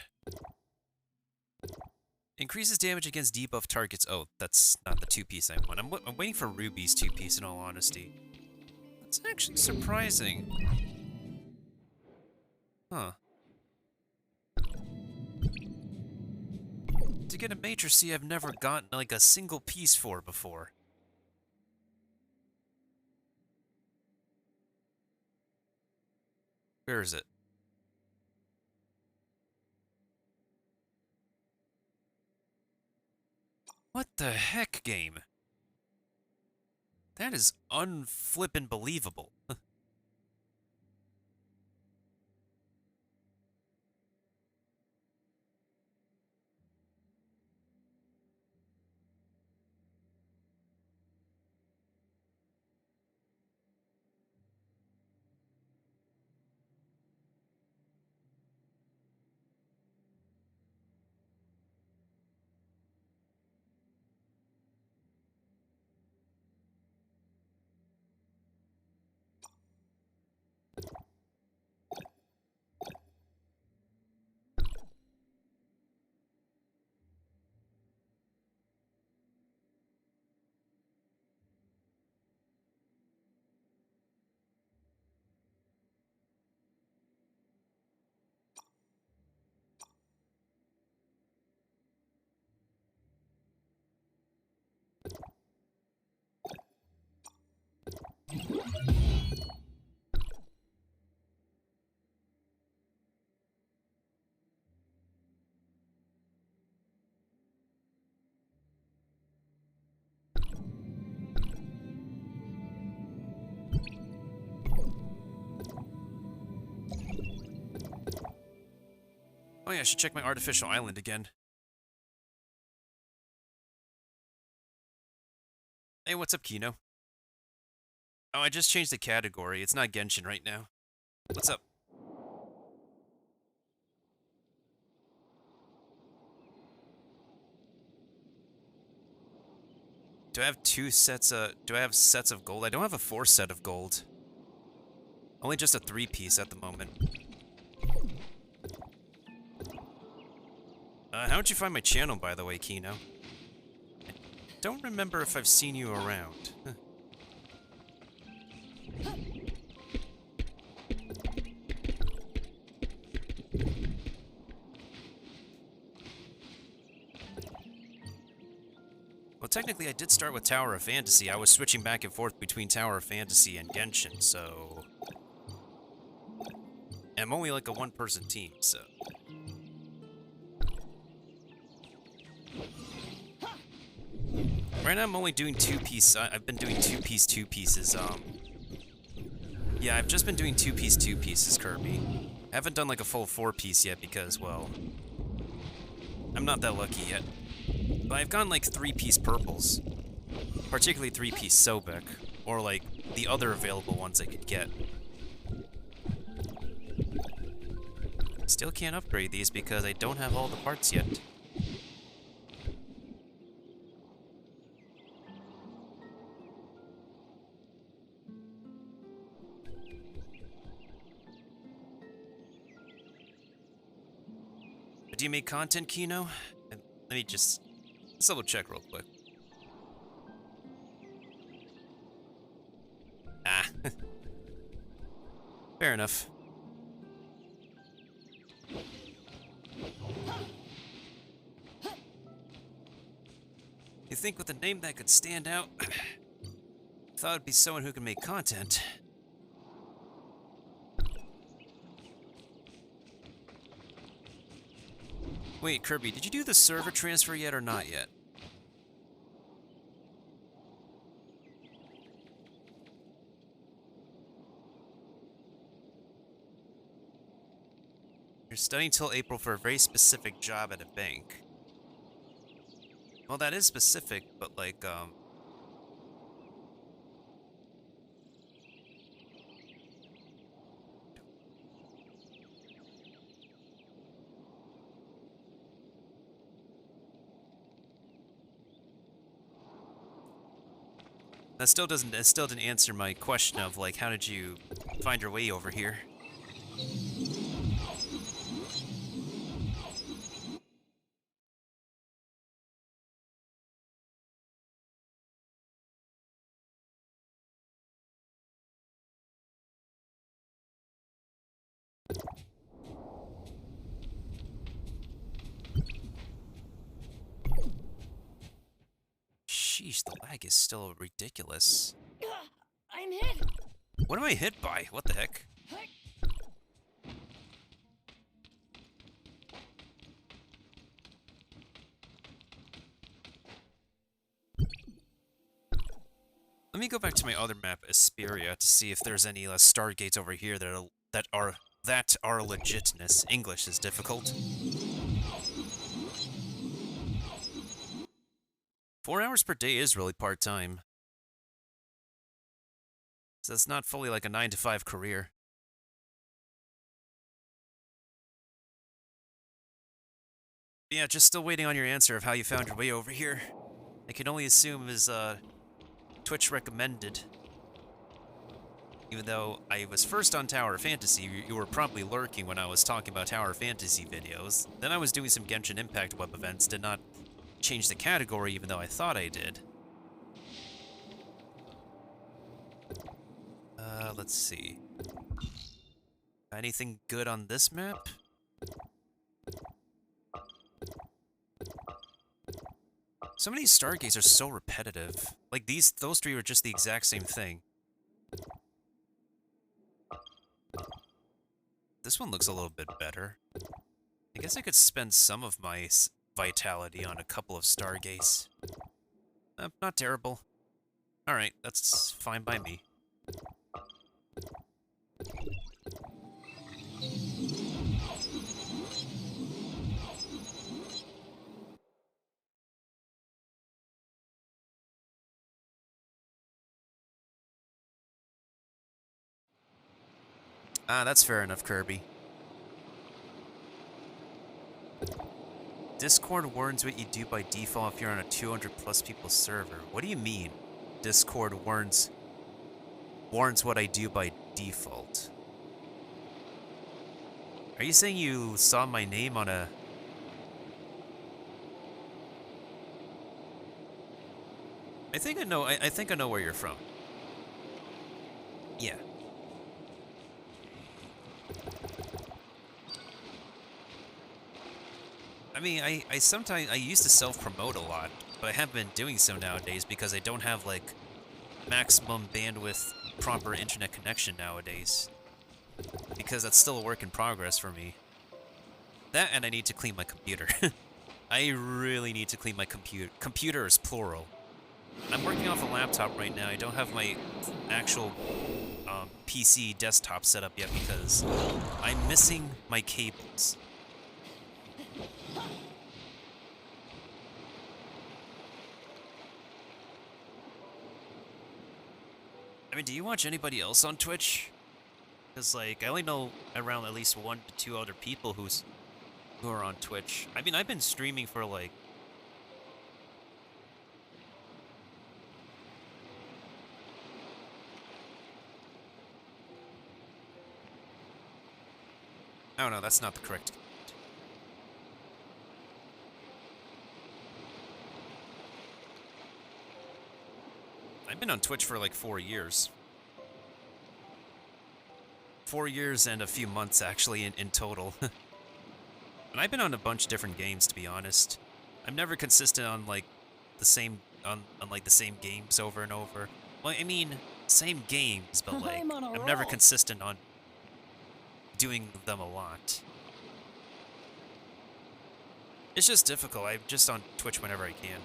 A: Increases damage against debuff targets. Oh, that's not the two-piece I want. I'm waiting for Ruby's two-piece, in all honesty. That's actually surprising. Huh. To get a Major C, I've never gotten, like, a single piece for before. Where is it? What the heck, game? That is unflippin' believable. Oh yeah, I should check my artificial island again. Hey, what's up, Kino? Oh, I just changed the category. It's not Genshin right now. What's up? Do I have do I have sets of gold? I don't have a 4 set of gold. Only just a 3-piece at the moment. How'd you find my channel, by the way, Kino? I don't remember if I've seen you around. Well, technically, I did start with Tower of Fantasy. I was switching back and forth between Tower of Fantasy and Genshin, so... And I'm only like a one-person team, so... Right now, I'm only doing 2-piece. I've been doing 2-piece 2-pieces, Yeah, I've just been doing 2-piece 2-pieces, Kirby. I haven't done like a full 4-piece yet because, well... I'm not that lucky yet. But I've gone like 3-piece purples. Particularly 3-piece Sobek. Or like the other available ones I could get. Still can't upgrade these because I don't have all the parts yet. Do you make content, Kino? Let me just double check real quick. Ah. Fair enough. You think with a name that could stand out? Thought it'd be someone who can make content. Wait, Kirby, did you do the server transfer yet or not yet? You're studying till April for a very specific job at a bank. Well, that is specific, but like, that still didn't answer my question of, like, how did you find your way over here? Gosh, the lag is still ridiculous.
L: I'm hit!
A: What am I hit by? What the heck? Let me go back to my other map, Asperia, to see if there's any stargates over here that are legitness. English is difficult. 4 hours per day is really part-time. So it's not fully like a 9-to-5 career. But yeah, just still waiting on your answer of how you found your way over here. I can only assume is Twitch recommended. Even though I was first on Tower Fantasy, you were probably lurking when I was talking about Tower Fantasy videos. Then I was doing some Genshin Impact web events, did not change the category even though I thought I did. Let's see. Anything good on this map? Some of these stargates are so repetitive. Like those three are just the exact same thing. This one looks a little bit better. I guess I could spend some of my vitality on a couple of stargates. Not terrible. Alright, that's fine by me. Ah, that's fair enough, Kirby. Discord warns what you do by default if you're on a 200 plus people server. What do you mean? Discord warns what I do by default. Are you saying you saw my name on a... I think I know where you're from. Yeah. I mean, I used to self-promote a lot, but I haven't been doing so nowadays because I don't have, like, maximum bandwidth proper internet connection nowadays. Because that's still a work in progress for me. That and I need to clean my computer. I really need to clean my computer. Computer is plural. I'm working off a laptop right now. I don't have my actual PC desktop set up yet because I'm missing my cables. I mean, do you watch anybody else on Twitch? Because, like, I only know around at least 1 to 2 other people who are on Twitch. I mean, I've been streaming for, like... Oh, no, that's not the correct... I've been on Twitch for like 4 years. 4 years and a few months, actually, in total. And I've been on a bunch of different games, to be honest. I'm never consistent on, like, the same... on like, the same games over and over. Well, I mean, same games, but, like, I'm never consistent on doing them a lot. It's just difficult. I'm just on Twitch whenever I can.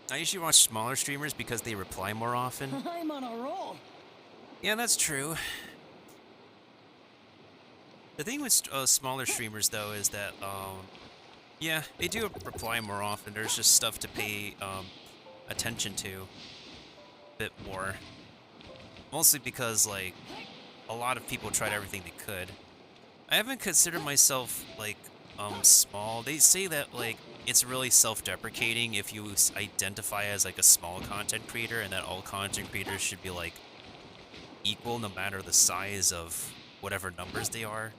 A: I usually watch smaller streamers because they reply more often.
L: I'm on a roll.
A: Yeah, that's true. The thing with smaller streamers, though, is that, yeah, they do reply more often. There's just stuff to pay attention to a bit more. Mostly because, like, a lot of people tried everything they could. I haven't considered myself, like, small. They say that, like, it's really self-deprecating if you identify as, like, a small content creator, and that all content creators should be, like, equal no matter the size of whatever numbers they are.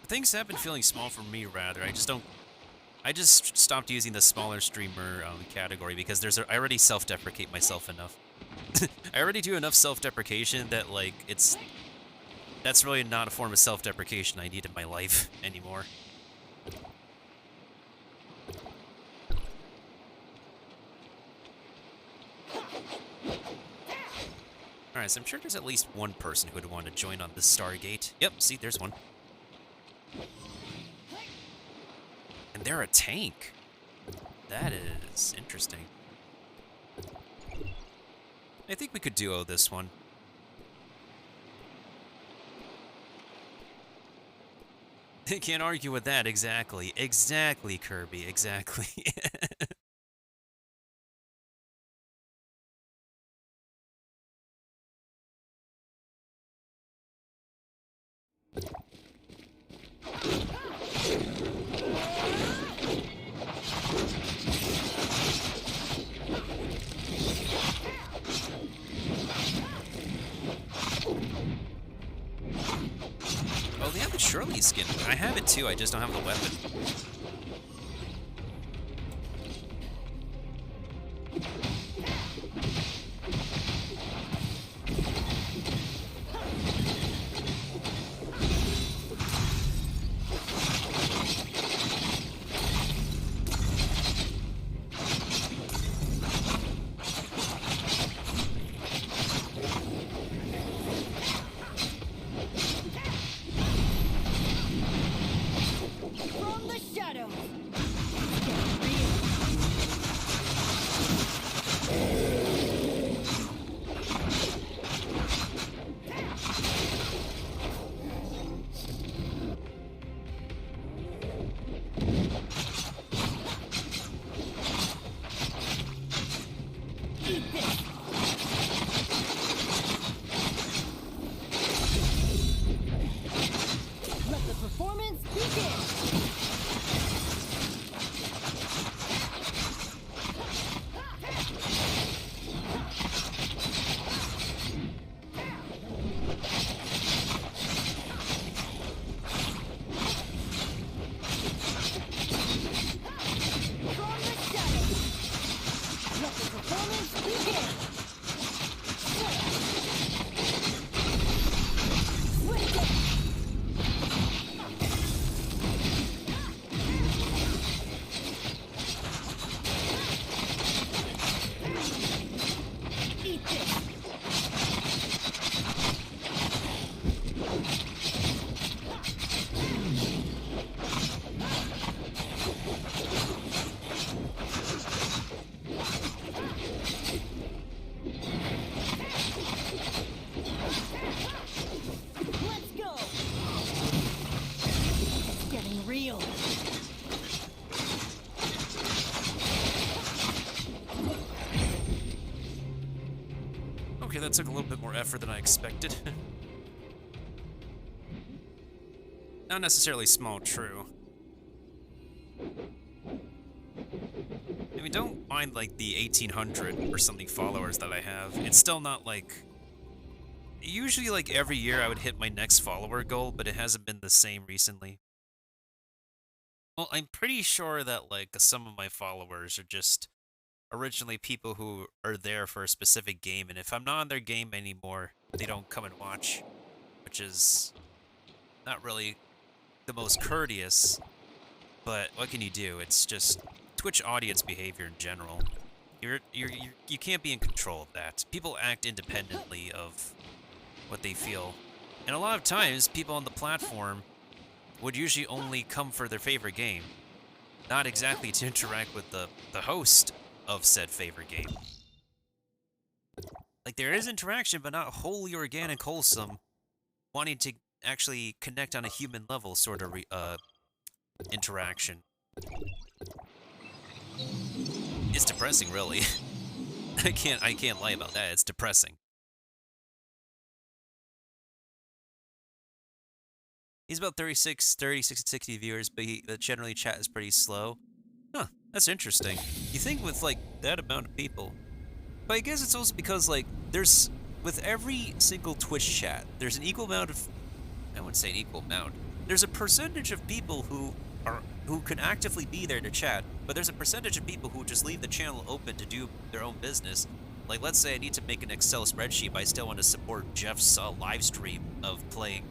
A: Things have been feeling small for me, rather. I just stopped using the smaller streamer category because I already self-deprecate myself enough. I already do enough self-deprecation that, like, that's really not a form of self-deprecation I need in my life anymore. Alright, so I'm sure there's at least one person who would want to join on this Stargate. Yep, see, there's one. And they're a tank. That is interesting. I think we could duo this one. Can't argue with that, exactly. Exactly, Kirby, exactly. Oh, they have the Shirley skin. I have it too, I just don't have the weapon.
N: From the shadows. Let the performance begin. From the shadows. Let the performance begin. Switch it. Eat this. Let's go. It's getting real.
A: Okay, that took a little bit more effort than I expected. Not necessarily small, true. I mean, don't mind, like, the 1,800 or something followers that I have. It's still not, like... Usually, like, every year I would hit my next follower goal, but it hasn't been the same recently. Well, I'm pretty sure that, like, some of my followers are just originally people who are there for a specific game, and if I'm not on their game anymore, they don't come and watch, which is not really the most courteous, but what can you do? It's just Twitch audience behavior in general. You can't be in control of that. People act independently of what they feel. And a lot of times, people on the platform would usually only come for their favorite game, not exactly to interact with the host of said favorite game. Like, there is interaction, but not wholly organic, wholesome, wanting to actually connect on a human level sort of interaction. It's depressing, really. I can't lie about that. It's depressing. He's about 36 to 60 viewers, but generally chat is pretty slow. Huh, that's interesting. You think with, like, that amount of people. But I guess it's also because, like, there's with every single Twitch chat, there's an equal amount of, I wouldn't say an equal amount, there's a percentage of people who can actively be there to chat, but there's a percentage of people who just leave the channel open to do their own business. Like, let's say I need to make an Excel spreadsheet, but I still want to support Jeff's live stream of playing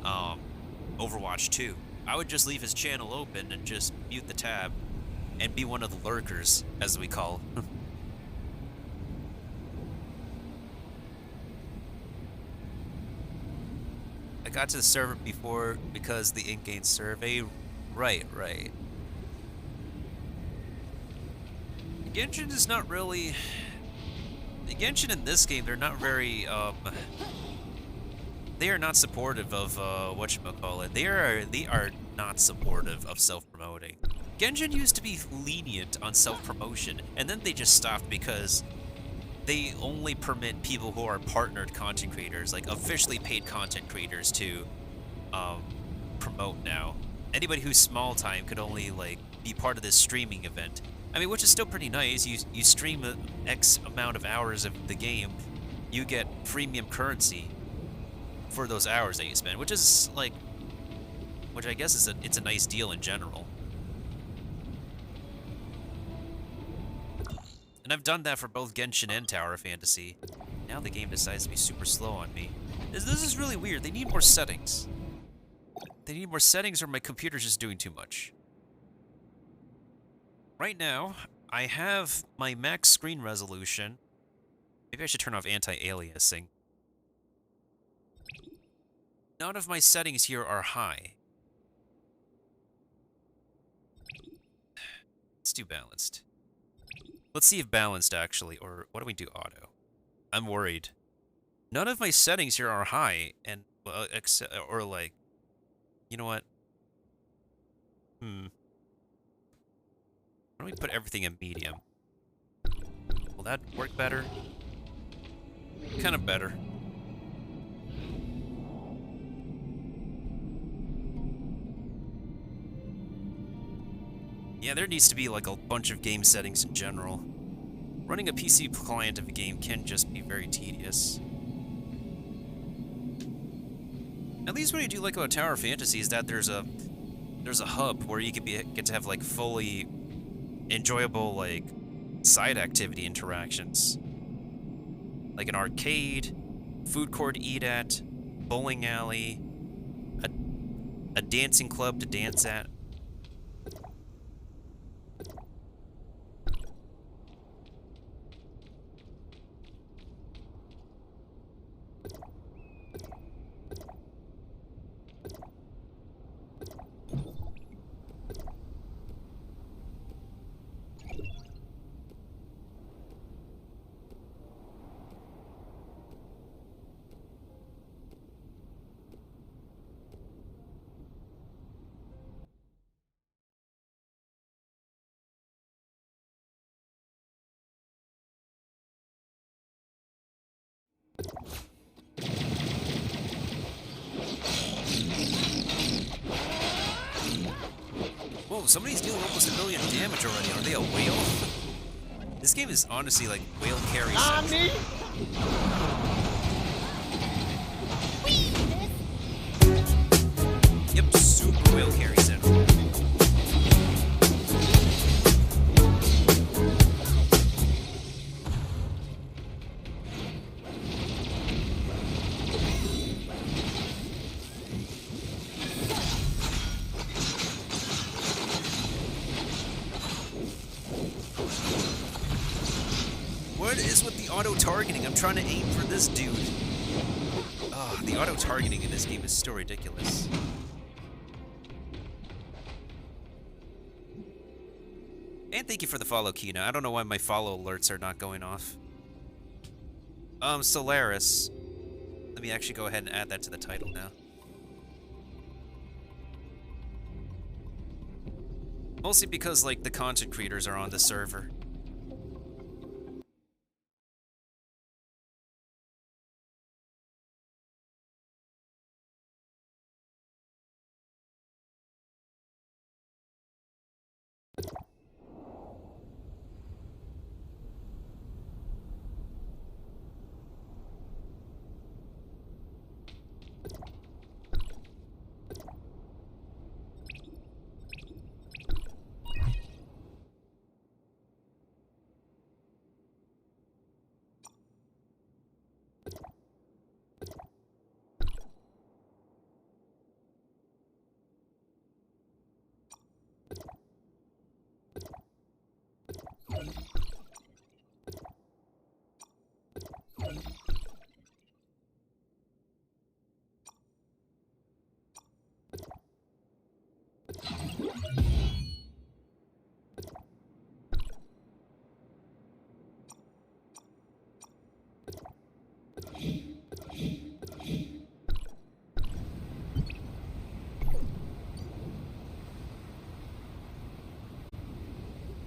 A: Overwatch 2. I would just leave his channel open and just mute the tab and be one of the lurkers, as we call. I got to the server before because the in-game survey. Right. Genshin is not really... The Genshin in this game, they're not very, they are not supportive of, whatchamacallit. They are not supportive of self-promoting. Genshin used to be lenient on self-promotion, and then they just stopped because they only permit people who are partnered content creators, like officially paid content creators, to promote now. Anybody who's small time could only like be part of this streaming event. I mean, which is still pretty nice. You stream X amount of hours of the game, you get premium currency for those hours that you spend, which is like, which I guess is it's a nice deal in general. And I've done that for both Genshin and Tower Fantasy. Now the game decides to be super slow on me. This is really weird. They need more settings. They need more settings, or my computer's just doing too much. Right now, I have my max screen resolution. Maybe I should turn off anti-aliasing. None of my settings here are high. Let's do balanced. Let's see if balanced actually, or what do we do auto? I'm worried. None of my settings here are high, and, well, or like, you know what? Why don't we put everything in medium? Will that work better? Kind of better. Yeah, there needs to be like a bunch of game settings in general. Running a PC client of a game can just be very tedious. At least what I do like about Tower Fantasy is that there's a hub where you can get to have like fully enjoyable like side activity interactions, like an arcade, food court to eat at, bowling alley, a dancing club to dance at. Whoa, somebody's dealing almost 1 million damage already. Are they a whale? This game is honestly like whale carry central. Yep, super whale carry central. What is with the auto-targeting? I'm trying to aim for this dude. Ah, the auto-targeting in this game is still ridiculous. And thank you for the follow, Kina. I don't know why my follow alerts are not going off. Solaris. Let me actually go ahead and add that to the title now. Mostly because, like, the content creators are on the server.